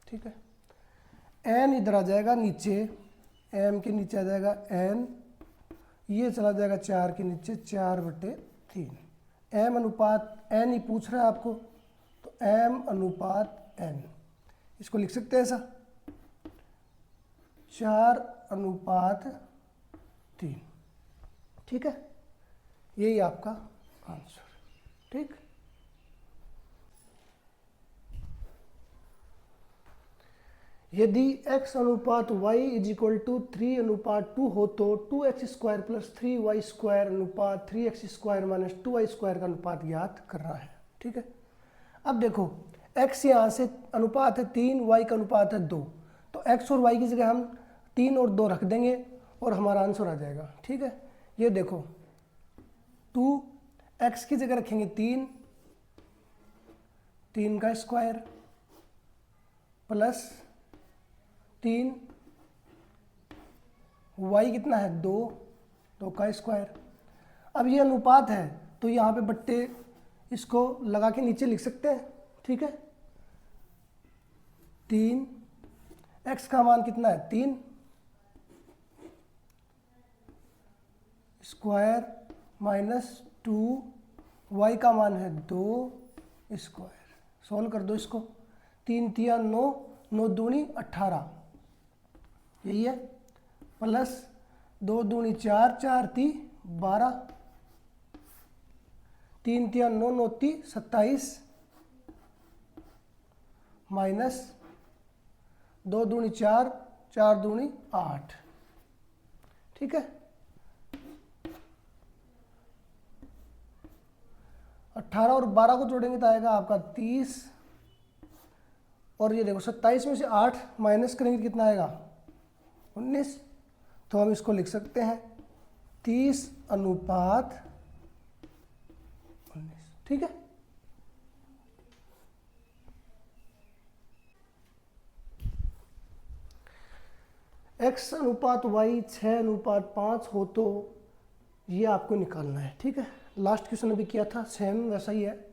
ठीक है, n इधर आ जाएगा नीचे, m के नीचे आ जाएगा n, ये चला जाएगा 4 के नीचे, 4/3। m अनुपात n ही पूछ रहा है आपको, तो m अनुपात n, इसको लिख सकते हैं ऐसा 4/3। ठीक है, यही आपका आंसर। ठीक, यदि x अनुपात y = 3/2 हो तो 2x² + 3y² अनुपात 3x² - 2y² का अनुपात ज्ञात करना है। ठीक है, अब देखो x यहाँ से अनुपात है 3, y का अनुपात है 2, तो x और y की जगह हम 3 और 2 रख देंगे और हमारा आंसर आ जाएगा। ठीक है, ये देखो 2x की जगह रखेंगे 3, 3 का स्क्वायर प्लस 3, y कितना है 2, 2 का स्क्वायर। अब ये अनुपात है तो यहाँ पे बट्टे इसको लगा के नीचे लिख सकते हैं। ठीक है, 3, x का मान कितना है 3 स्क्वायर माइनस 2, y का मान है 2 स्क्वायर। सोल्व कर दो इसको, 3 × 3 = 9, 9 दूनी 18, यही है, प्लस 2 दूनी 4, 4 × 3 = 12, 3 × 3 = 9, 9 × 3 = 27, माइनस 2 दूनी 4, 4 दूनी 8। ठीक है, 18 और 12 को जोड़ेंगे तो आएगा आपका 30, और ये देखो 27 में से 8 माइनस करेंगे कितना आएगा 19, तो हम इसको लिख सकते हैं 30/19। ठीक है, x अनुपात y 6/5 हो तो ये आपको निकालना है। ठीक है, लास्ट क्वेश्चन अभी किया था सेम वैसा ही है।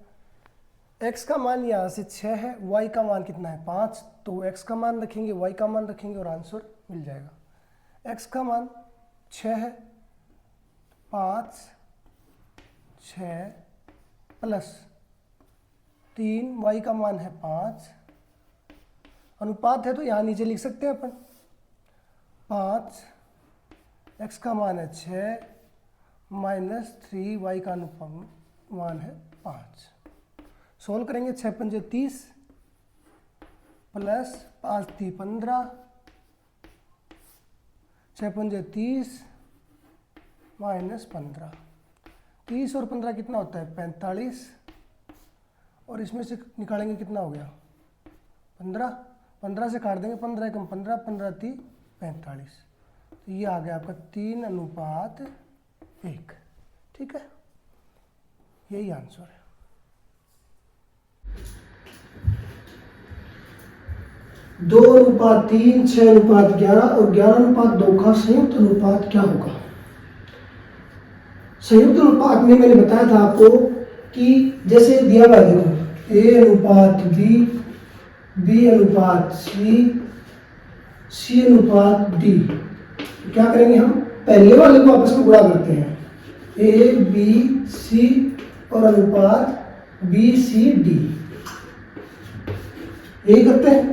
x का मान यहाँ से 6 है, y का मान कितना है 5, तो x का मान रखेंगे, y का मान रखेंगे और आंसर मिल जाएगा। x का मान 6 है, 5 6 प्लस 3, y का मान है 5, अनुपात है तो यहाँ नीचे लिख सकते हैं अपन 5, x का मान है 6 माइनस 3, y का मान है 5। सोल्व करेंगे, 6 × 5 = 30 प्लस 5 × 3 = 15, 6 × 5 = 30 माइनस 15, 30 और 15 कितना होता है 45, और इसमें से निकालेंगे कितना हो गया 15, 15 से काट देंगे 15 कम 15, 15 × 3 45, तो ये आ गया आपका 3:1। ठीक है, यही आंसर है। दो अनुपात 3, 6:11 और 11:2 का संयुक्त अनुपात क्या होगा। संयुक्त अनुपात में मैंने बताया था आपको कि जैसे दिया हुआ है, देखो A/B, B/C, C/D। क्या करेंगे हम, पहले वाले को आपस में गुणा करते हैं, A, B, C और अनुपात B, C, D, यही करते हैं।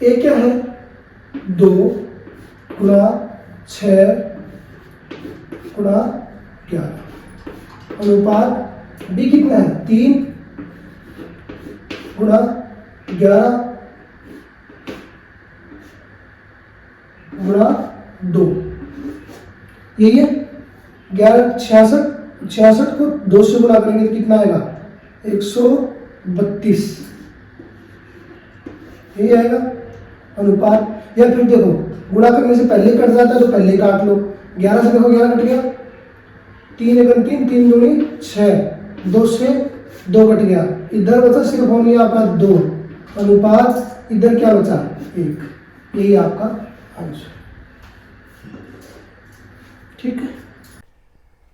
A क्या है 2 × 6 × 11, अनुपात B कितना है 3 × 11 × 2, यही है 66 को 2 से गुणा करेंगे तो कितना आएगा 132, यही आएगा अनुपात। या फिर देखो गुणा करने से पहले कट जाता है तो पहले काट लो, 11 से देखो 11 कट गया, 3 × 3 3 दूनी 6, 2 से 2 कट गया, इधर बचा सिर्फ होनी आपका 2, अनुपात इधर क्या बचा 1, यही आपका आंसर। ठीक है,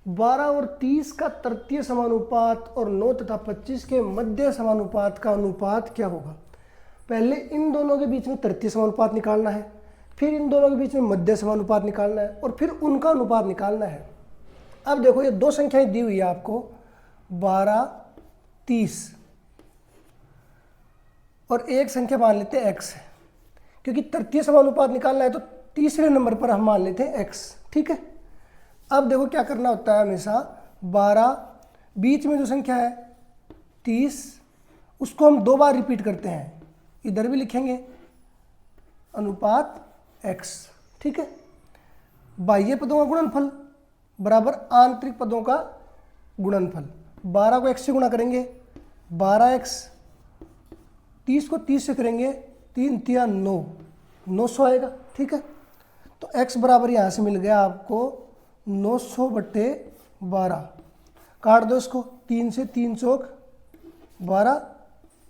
12 और 30 का तृतीय समानुपात और 9 तथा 25 के मध्य समानुपात का अनुपात क्या होगा। पहले इन दोनों के बीच में तृतीय समानुपात निकालना है, फिर इन दोनों के बीच में मध्य समानुपात निकालना है, और फिर उनका अनुपात निकालना है। अब देखो ये दो संख्याएं दी हुई है आपको 12, 30, और एक संख्या मान लेते हैं x है, क्योंकि तृतीय समानुपात निकालना है तो तीसरे नंबर पर हम मान लेते हैं x। ठीक है, अब देखो क्या करना होता है हमेशा, 12 बीच में जो संख्या है 30, उसको हम 2 बार रिपीट करते हैं, इधर भी लिखेंगे अनुपात x। ठीक है, बाह्य पदों का गुणनफल बराबर आंतरिक पदों का गुणनफल। 12 को x से गुणा करेंगे 12x, 30 को 30 से करेंगे 3 × 9, 900 आएगा। ठीक है, तो x बराबर यहाँ से मिल गया आपको 900/12, काट दो इसको, 3 से 3 चौक 12,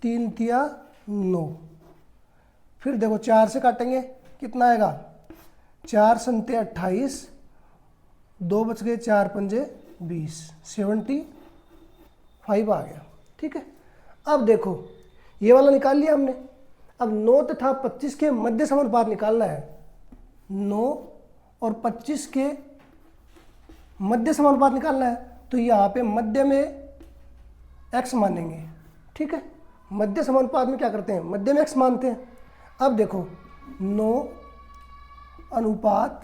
3 × 9, फिर देखो 4 से काटेंगे कितना आएगा, 4 × 7 = 28, 2 बच गए, 4 × 5 = 20, 75 आ गया। ठीक है, अब देखो ये वाला निकाल लिया हमने, अब 9 तथा 25 के मध्य समानुपात निकालना है। 9 और 25 के मध्य समानुपात निकालना है, तो यहाँ पे मध्य में x मानेंगे। ठीक है, मध्य समानुपात में क्या करते हैं, मध्य में x मानते हैं। अब देखो 9 अनुपात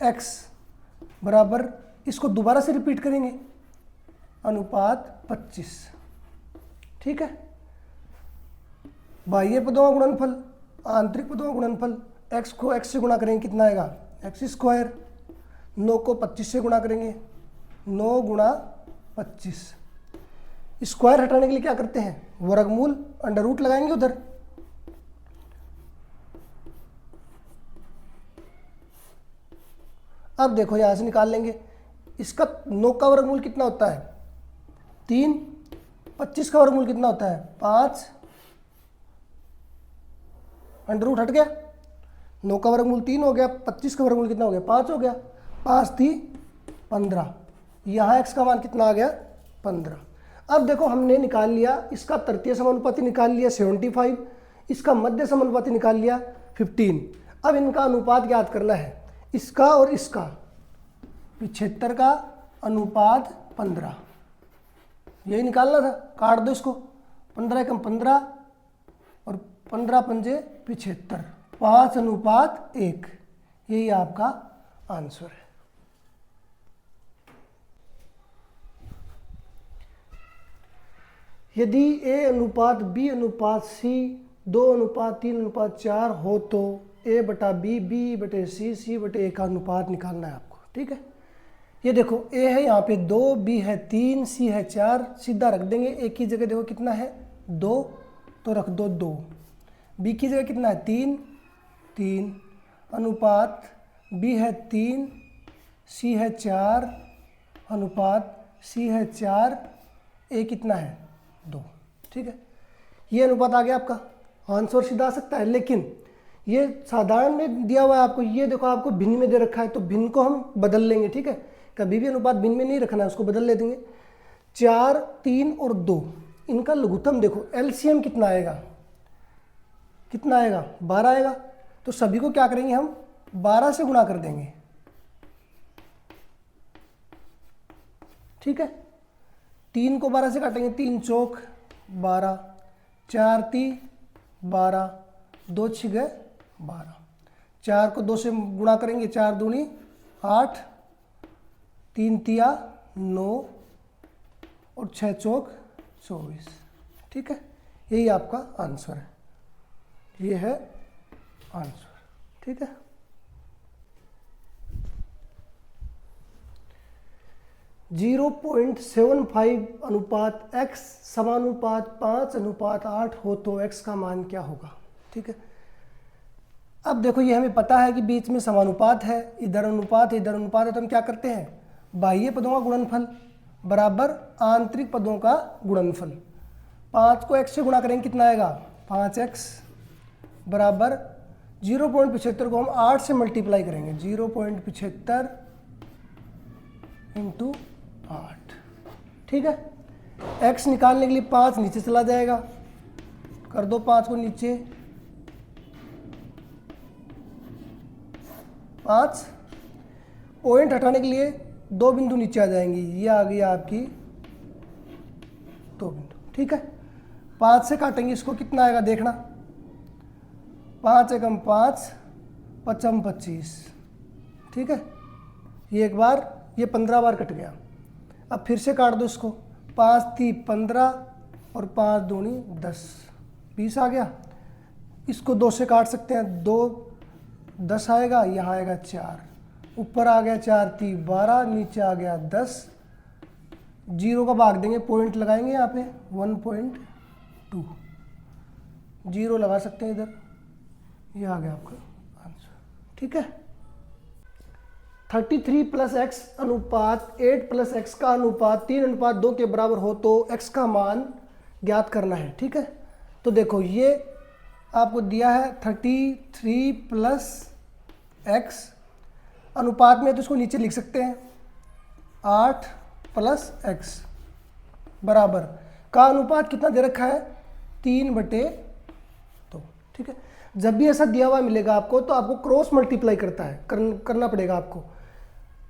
x बराबर, इसको दोबारा से रिपीट करेंगे, अनुपात 25। ठीक है, बाह्य पदों का गुणनफल आंतरिक पदों का गुणनफल, x को x से गुणा करेंगे कितना आएगा x², 9 को 25 से गुणा करेंगे 9 × 25, स्क्वायर हटाने के लिए क्या करते हैं, वर्गमूल अंडर रूट लगाएंगे उधर। अब देखो यहां से निकाल लेंगे, इसका 9 का वर्गमूल कितना होता है 3, 25 का वर्गमूल कितना होता है 5, अंडर रूट हट गया, 9 का वर्गमूल 3 हो गया, 25 का वर्गमूल कितना हो गया 5 हो गया, 5 × 3 = 15, यहाँ x का मान कितना आ गया 15। अब देखो हमने निकाल लिया इसका तृतीय समानुपाती निकाल लिया 75, इसका मध्य समानुपाती निकाल लिया 15। अब इनका अनुपात ज्ञात करना है, इसका और इसका, 75 का अनुपात 15, यही निकालना था। काट दो इसको, 15 × 15 और 15 × 5 = 75, 5:1, यही आपका आंसर है। यदि A/B/C 2:3:4 हो तो A/B, B/C, C/A का अनुपात निकालना है आपको। ठीक है, ये देखो ए है यहाँ पे 2, बी है 3, सी है 4, सीधा रख देंगे। ए की जगह देखो कितना है 2, तो रख दो 2। बी की जगह कितना है 3, 3 अनुपात बी है 3, सी है 4 अनुपात सी है 4, ए कितना है 2। ठीक है, ये अनुपात आ गया आपका। आंसर सीधा आ सकता है, लेकिन ये साधारण में दिया हुआ है आपको। ये देखो आपको भिन्न में दे रखा है, तो भिन्न को हम बदल लेंगे। ठीक है, कभी भी अनुपात भिन्न में नहीं रखना है, उसको बदल ले देंगे। 4, 3 और 2 इनका लघुत्तम देखो, एलसीएम कितना आएगा, कितना आएगा 12 आएगा। तो सभी को क्या करेंगे हम 12 से गुणा कर देंगे। ठीक है, 3 को 12 से काटेंगे, 3 चौक 12, 4 ती 12, 2 छिगे 12, 4 को 2 से गुणा करेंगे, 4 दूनी 8, 3 तिया 9 और 6 चौक 24। ठीक है, यही आपका आंसर है, ये है आंसर। ठीक है, जीरो 0.75 अनुपात x समानुपात 5:8 हो तो x का मान क्या होगा। ठीक है, अब देखो ये हमें पता है कि बीच में समानुपात है, इधर अनुपात है इधर अनुपात है, तो हम क्या करते हैं बाह्य पदों का गुणनफल बराबर आंतरिक पदों का गुणनफल। 5 को x से गुणा करेंगे कितना आएगा 5x बराबर 0.75 को हम 8 से मल्टीप्लाई करेंगे, 0.75 इंटू 8। ठीक है, x निकालने के लिए 5 नीचे चला जाएगा, कर दो 5 को नीचे, 5 पॉइंट हटाने के लिए 2 बिंदु नीचे आ जाएंगी, ये आ गई आपकी 2 बिंदु। ठीक है, 5 से काटेंगे इसको, कितना आएगा देखना, 5 एकम 5, 5 25। ठीक है, ये एक बार, ये 15 बार कट गया। अब फिर से काट दो इसको, 5 ती 15 और 5 दूनी 10, 20 आ गया। इसको 2 से काट सकते हैं, 2 10 आएगा, यहाँ आएगा 4, ऊपर आ गया 4 ती 12, नीचे आ गया 10, 0 का भाग देंगे, पॉइंट लगाएंगे यहाँ पे 1.2, 0 लगा सकते हैं इधर, ये आ गया आपका आंसर। ठीक है, 33 प्लस एक्स अनुपात 8 प्लस एक्स का अनुपात 3:2 के बराबर हो तो x का मान ज्ञात करना है। ठीक है, तो देखो ये आपको दिया है 33 प्लस एक्स अनुपात में, तो इसको नीचे लिख सकते हैं 8 प्लस एक्स बराबर का अनुपात कितना दे रखा है 3/2। ठीक है, जब भी ऐसा दिया हुआ मिलेगा आपको तो आपको क्रॉस मल्टीप्लाई करना पड़ेगा आपको।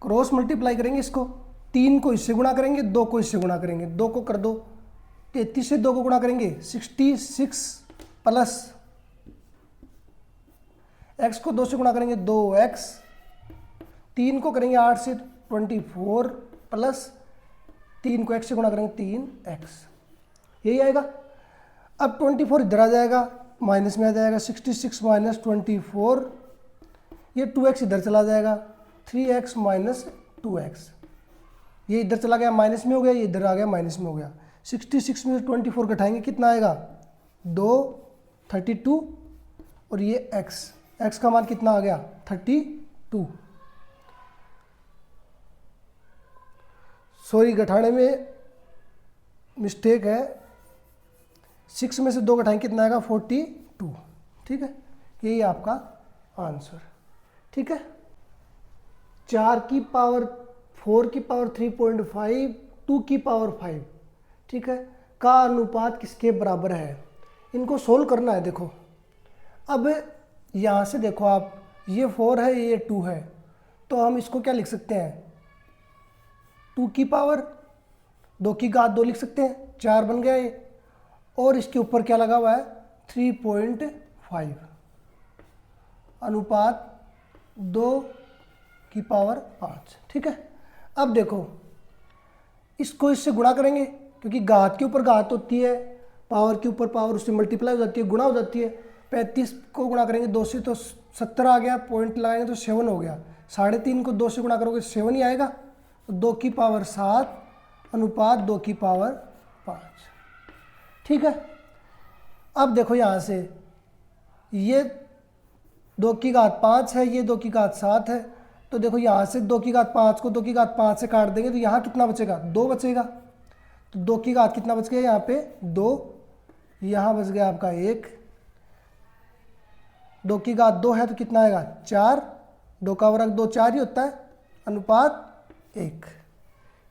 क्रॉस मल्टीप्लाई करेंगे इसको, 3 को इससे गुणा करेंगे, 2 को इससे गुणा करेंगे, 2 को कर दो 33 से 2 को गुणा करेंगे 66 प्लस x को 2 से गुणा करेंगे 2x, 3 को करेंगे 8 से 24 प्लस 3 को x से गुणा करेंगे 3x, यही आएगा। अब 24 इधर आ जाएगा, माइनस में आ जाएगा, 66 माइनस 24, ये 2x इधर चला जाएगा, 3x माइनस 2x, ये इधर चला गया माइनस में हो गया, ये इधर आ गया माइनस में हो गया। 66 में 24 घटाएंगे कितना आएगा 2, 32 और ये x का मान कितना आ गया 32। सॉरी, घटाने में मिस्टेक है, 6 में से 2 घटाएंगे कितना आएगा 42। ठीक है, यही आपका आंसर। ठीक है, 4 की पावर 4 की पावर 3.5, 2 की पावर 5, ठीक है, का अनुपात किसके बराबर है, इनको सोल्व करना है। देखो अब यहाँ से देखो आप, ये 4 है ये 2 है, तो हम इसको क्या लिख सकते हैं 2 की पावर 2 की घात 2 लिख सकते हैं, 4 बन गया ये, और इसके ऊपर क्या लगा हुआ है 3.5 अनुपात 2 की पावर 5। ठीक है, अब देखो इसको इससे गुणा करेंगे, क्योंकि घात के ऊपर घात होती है, पावर के ऊपर पावर, उससे मल्टीप्लाई हो जाती है, गुणा हो जाती है। 35 को गुणा करेंगे 2 से तो 17 आ गया, पॉइंट लगाएंगे तो 7 हो गया, 3.5 को 2 से गुणा करोगे 7 ही आएगा, तो 2 की पावर 7 अनुपात 2 की पावर 5। ठीक है। अब देखो यहाँ से ये 2 की घात 5 है, ये 2 की घात 7 है, तो देखो यहाँ से 2 की घात 5 को 2 की घात 5 से काट देंगे तो यहाँ कितना बचेगा, 2 बचेगा। तो 2 की घात कितना बच गया यहाँ पे 2, यहाँ बच गया आपका 1, 2 की घात 2 है तो कितना आएगा 4, 2 का वर्ग 2 4 ही होता है, अनुपात 1।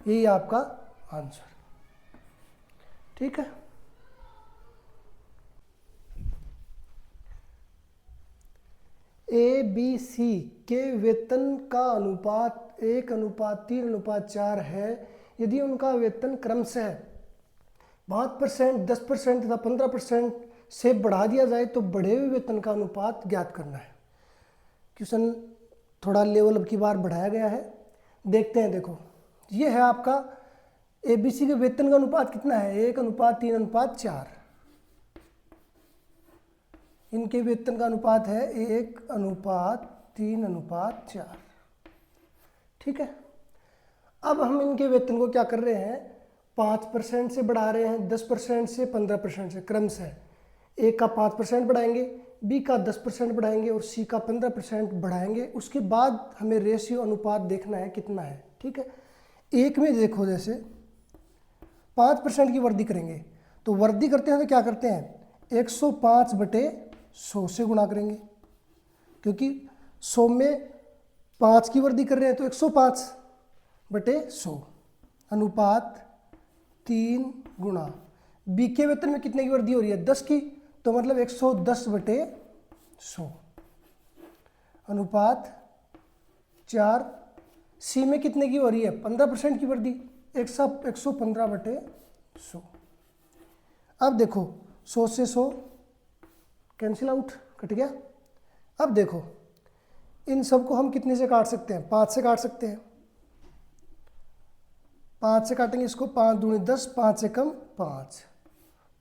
यही आपका आंसर। ठीक है। ABC के वेतन का अनुपात 1:3:4 है यदि उनका वेतन क्रमशः 5%, 10% तथा 15% से बढ़ा दिया जाए तो बढ़े हुए वेतन का अनुपात ज्ञात करना है। क्वेश्चन थोड़ा लेवल अब की बार बढ़ाया गया है, देखते हैं। देखो ये है आपका ABC के वेतन का अनुपात कितना है 1:3:4। इनके वेतन का अनुपात है 1:3:4। ठीक है। अब हम इनके वेतन को क्या कर रहे हैं 5% से बढ़ा रहे हैं, 10% से 15% से क्रमशः। ए का 5% बढ़ाएंगे, बी का 10% बढ़ाएंगे और सी का 15% बढ़ाएंगे। उसके बाद हमें रेशियो अनुपात देखना है कितना है। ठीक है। एक में देखो जैसे 5% की वृद्धि करेंगे तो वृद्धि करते हैं तो क्या करते हैं 105/100 से गुणा करेंगे, क्योंकि 100 में 5 की वृद्धि कर रहे हैं तो 105/100 अनुपात 3 गुणा। बी के वेतन में कितने की वृद्धि हो रही है 10 की, तो मतलब 110/100 अनुपात 4। सी में कितने की हो रही है 15% की वृद्धि, 115/100। अब देखो 100 से 100 कैंसिल आउट, कट गया। अब देखो इन सबको हम कितने से काट सकते हैं 5 से काट सकते हैं। 5 से काटेंगे इसको, 5 दूनी 10, 5 से कम 5,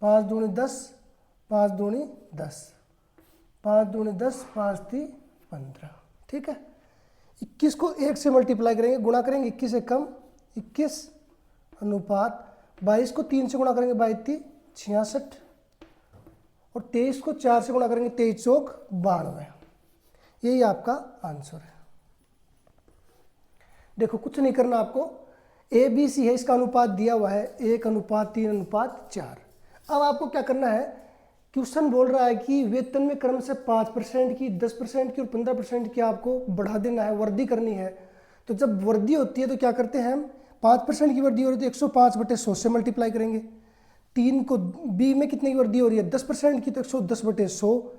5 दूनी 10, 5 दूनी 10, 5 दूनी 10, 5 × 3 = 15। ठीक है। 21 को 1 से मल्टीप्लाई करेंगे, गुणा करेंगे 21 से कम 21 अनुपात 22 को 3 से गुणा करेंगे 22 × 3 = 66 और 23 को 4 से गुणा करेंगे 23 × 4 = 92। यही आपका आंसर है। देखो कुछ नहीं करना आपको, ABC है इसका अनुपात दिया हुआ है 1:3:4। अब आपको क्या करना है, क्वेश्चन बोल रहा है कि वेतन में क्रमशः 5% की, 10% की और 15% की आपको बढ़ा देना है, वृद्धि करनी है। तो जब वृद्धि होती है तो क्या करते हैं हम 5% की वृद्धि हो रही है तो 105/100 से मल्टीप्लाई करेंगे। 3 को बी में कितने की वृद्धि हो रही है 10% की तो 110/100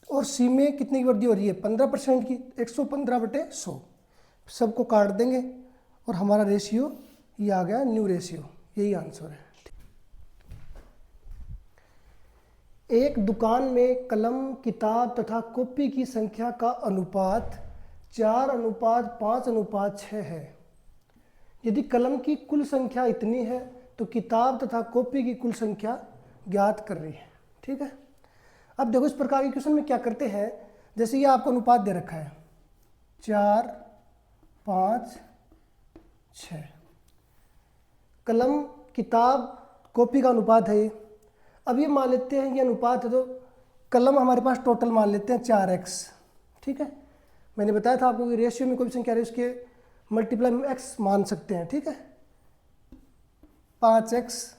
और सी में कितने की वृद्धि हो रही है 15% की 115/100। सबको काट देंगे और हमारा रेशियो ये आ गया न्यू रेशियो। यही आंसर है। एक दुकान में कलम, किताब तथा कॉपी की संख्या का अनुपात 4:5:6 है। यदि कलम की कुल संख्या इतनी है तो किताब तथा कॉपी की कुल संख्या ज्ञात कर रही है। ठीक है। अब देखो इस प्रकार के क्वेश्चन में क्या करते हैं, जैसे ये आपको अनुपात दे रखा है 4:5:6, कलम, किताब, कॉपी का अनुपात है ये। अब ये मान लेते हैं ये अनुपात है तो कलम हमारे पास टोटल मान लेते हैं 4x। ठीक है। मैंने बताया था आपको कि रेशियो में कोई भी संख्या है उसके मल्टीप्लाई में x मान सकते हैं। ठीक है। 5x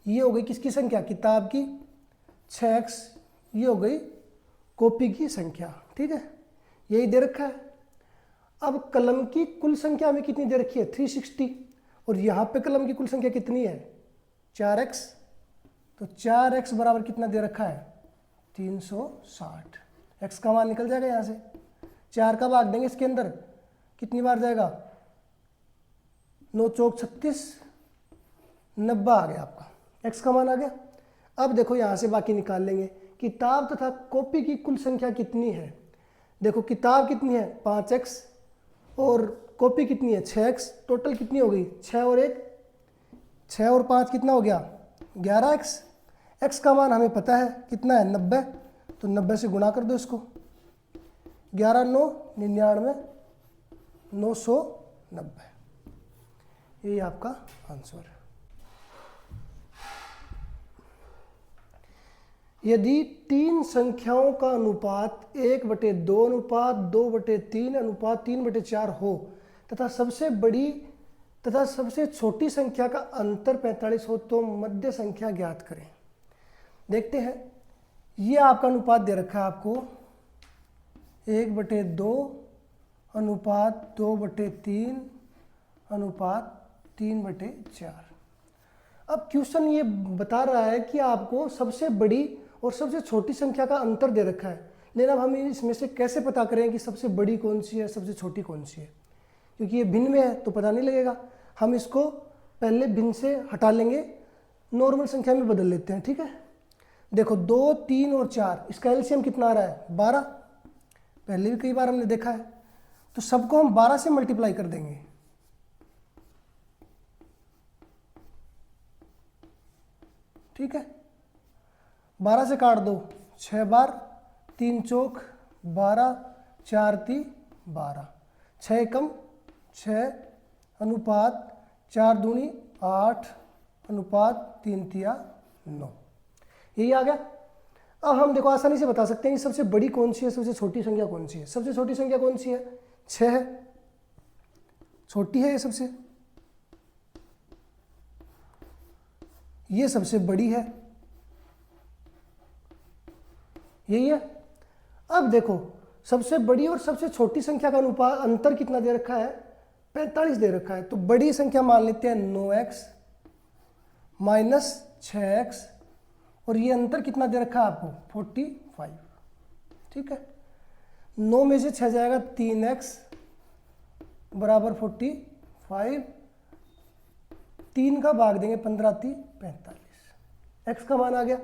ये हो गई किसकी संख्या किताब की, 6x ये हो गई कॉपी की संख्या। ठीक है। यही दे रखा है। अब कलम की कुल संख्या हमें कितनी दे रखी है 360 और यहाँ पे कलम की कुल संख्या कितनी है 4x, तो 4x बराबर कितना दे रखा है 360। x का मान निकल जाएगा यहाँ से, 4 का भाग देंगे इसके अंदर कितनी बार जाएगा 9 चौक 36, 90 आ गया आपका, x का मान आ गया। अब देखो यहाँ से बाकी निकाल लेंगे, किताब तथा कॉपी की कुल संख्या कितनी है। देखो किताब कितनी है 5x और कॉपी कितनी है 6x, टोटल कितनी हो गई 6 और 1, 6 और 5 कितना हो गया 11x। x का मान हमें पता है कितना है 90, तो 90 से गुणा कर दो इसको, 11 9 99 990। यही आपका आंसर है। यदि तीन संख्याओं का अनुपात 1/2 अनुपात 2/3 अनुपात 3/4 हो तथा सबसे छोटी संख्या का अंतर 45 हो तो मध्य संख्या ज्ञात करें। देखते हैं, ये आपका अनुपात दे रखा है आपको 1/2 अनुपात 2/3 अनुपात 3/4। अब क्वेश्चन ये बता रहा है कि आपको सबसे बड़ी और सबसे छोटी संख्या का अंतर दे रखा है, लेकिन अब हम इसमें से कैसे पता करें कि सबसे बड़ी कौन सी है सबसे छोटी कौन सी है, क्योंकि ये भिन्न में है तो पता नहीं लगेगा। हम इसको पहले भिन्न से हटा लेंगे, नॉर्मल संख्या में बदल लेते हैं। ठीक है, देखो 2, 3 और 4, इसका एलसीएम कितना आ रहा है 12। पहले भी कई बार हमने देखा है, तो सबको हम 12 से मल्टीप्लाई कर देंगे। ठीक है, 12 से काट दो, 6 बार 3 चौक 12 4 × 12, 6 कम 6 अनुपात 4 दूनी 8 अनुपात 3 तिया 9, यही आ गया। अब हम देखो आसानी से बता सकते हैं कि सबसे बड़ी कौन सी है सबसे छोटी संख्या कौन सी है। सबसे छोटी संख्या कौन सी है 6 है, छोटी है ये सबसे, ये सबसे बड़ी है, यही है। अब देखो सबसे बड़ी और सबसे छोटी संख्या का अनुपात अंतर कितना दे रखा है 45 दे रखा है, तो बड़ी संख्या मान लेते हैं 9x माइनस 6x और ये अंतर कितना दे रखा है आपको 45। ठीक है, 9 में से 6 जाएगा 3x बराबर 45, 3 का भाग देंगे 15 × 3 = 45। x का मान आ गया।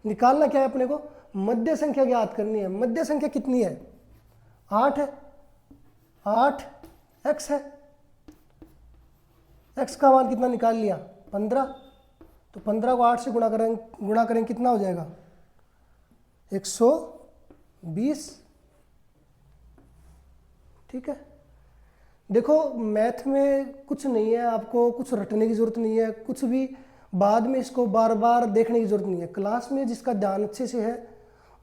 निकालना क्या है अपने को, मध्य संख्या ज्ञात करनी है। मध्य संख्या कितनी है 8 है, 8 x है, x का मान कितना निकाल लिया 15, तो 15 को 8 से गुणा करें कितना हो जाएगा 120। ठीक है, देखो मैथ में कुछ नहीं है, आपको कुछ रटने की जरूरत नहीं है, कुछ भी बाद में इसको बार बार देखने की जरूरत नहीं है। क्लास में जिसका ध्यान अच्छे से है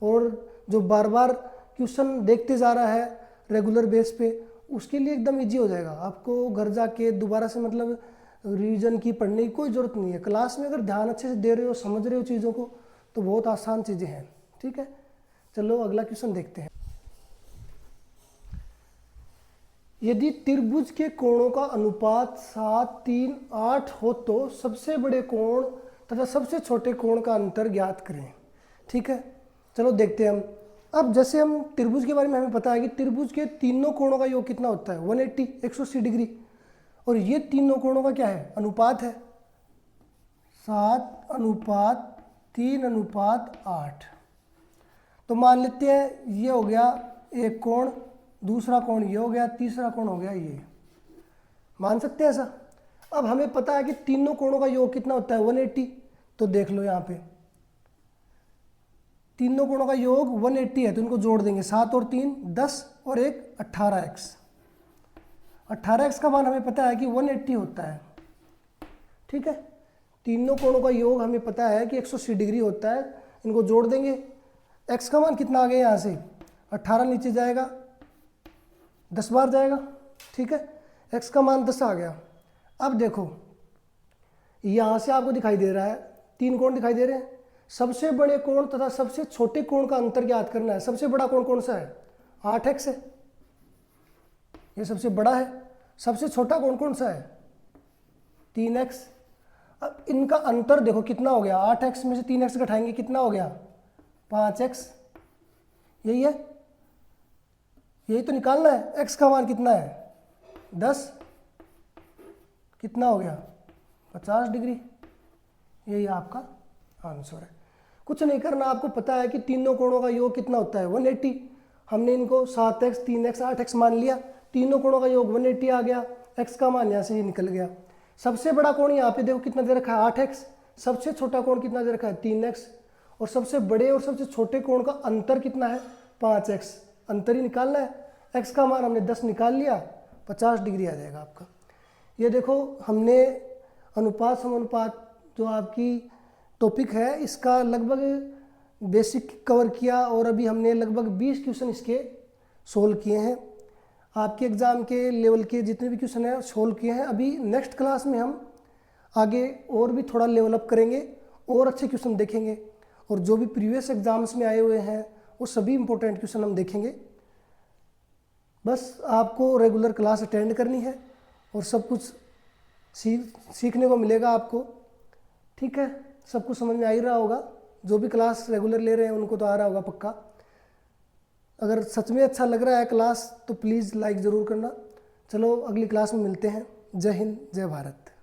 और जो बार बार क्वेश्चन देखते जा रहा है रेगुलर बेस पे, उसके लिए एकदम इजी हो जाएगा। आपको घर जाके दोबारा से मतलब रिवीजन की पढ़ने की कोई ज़रूरत नहीं है। क्लास में अगर ध्यान अच्छे से दे रहे हो, समझ रहे हो चीज़ों को, तो बहुत आसान चीज़ें हैं। ठीक है, चलो अगला क्वेश्चन देखते हैं। यदि त्रिभुज के कोणों का अनुपात 7, 3, 8 हो तो सबसे बड़े कोण तथा सबसे छोटे कोण का अंतर ज्ञात करें। ठीक है, चलो देखते हैं हम। अब जैसे हम त्रिभुज के बारे में हमें पता है कि त्रिभुज के तीनों कोणों का योग कितना होता है 180 180 डिग्री, और ये तीनों कोणों का क्या है अनुपात है 7:3:8। तो मान लेते हैं ये हो गया एक कोण, दूसरा कोण ये हो गया, तीसरा कोण हो गया ये, मान सकते हैं ऐसा। अब हमें पता है कि तीनों कोणों का योग कितना होता है 180, तो देख लो यहाँ पे तीनों कोणों का योग 180 है, तो इनको जोड़ देंगे 7 और 3 10 और 1 18x। 18x का मान हमें पता है कि 180 होता है। ठीक है, तीनों कोणों का योग हमें पता है कि 180 डिग्री होता है, इनको जोड़ देंगे। x का मान कितना आ गया यहाँ से 18 नीचे जाएगा 10 बार जाएगा। ठीक है, x का मान 10 आ गया। अब देखो यहाँ से आपको दिखाई दे रहा है 3 कोण दिखाई दे रहे हैं। सबसे बड़े कोण तथा सबसे छोटे कोण का अंतर ज्ञात करना है। सबसे बड़ा कोण कौन सा है 8x है, ये सबसे बड़ा है। सबसे छोटा कोण कौन सा है 3x। अब इनका अंतर देखो कितना हो गया, 8x में से 3x घटाएंगे कितना हो गया 5x। यही है, यही तो निकालना है। x का मान कितना है 10, कितना हो गया 50 डिग्री। यही आपका आंसर है। कुछ नहीं करना, आपको पता है कि तीनों कोणों का योग कितना होता है 180। हमने इनको 7x 3x 8x मान लिया, तीनों कोणों का योग 180 आ गया। x का मान यहाँ से ही निकल गया। सबसे बड़ा कोण यहाँ पे देखो कितना दे रखा है 8x, सबसे छोटा कोण कितना दे रखा है 3x, और सबसे बड़े और सबसे छोटे कोण का अंतर कितना है 5x। अंतर ही निकालना है। x का मान हमने 10 निकाल लिया, 50 डिग्री आ जाएगा आपका। ये देखो हमने अनुपात समानुपात जो आपकी टॉपिक है इसका लगभग बेसिक कवर किया और अभी हमने लगभग 20 क्वेश्चन इसके सोल्व किए हैं। आपके एग्ज़ाम के लेवल के जितने भी क्वेश्चन हैं सोल्व किए हैं। अभी नेक्स्ट क्लास में हम आगे और भी थोड़ा लेवल अप करेंगे और अच्छे क्वेश्चन देखेंगे और जो भी प्रीवियस एग्जाम्स में आए हुए हैं वो सभी इंपॉर्टेंट क्वेश्चन हम देखेंगे। बस आपको रेगुलर क्लास अटेंड करनी है और सब कुछ सीखने को मिलेगा आपको। ठीक है, सब कुछ समझ में आ ही रहा होगा। जो भी क्लास रेगुलर ले रहे हैं उनको तो आ रहा होगा पक्का। अगर सच में अच्छा लग रहा है क्लास तो प्लीज़ लाइक ज़रूर करना। चलो अगली क्लास में मिलते हैं। जय हिंद, जय भारत।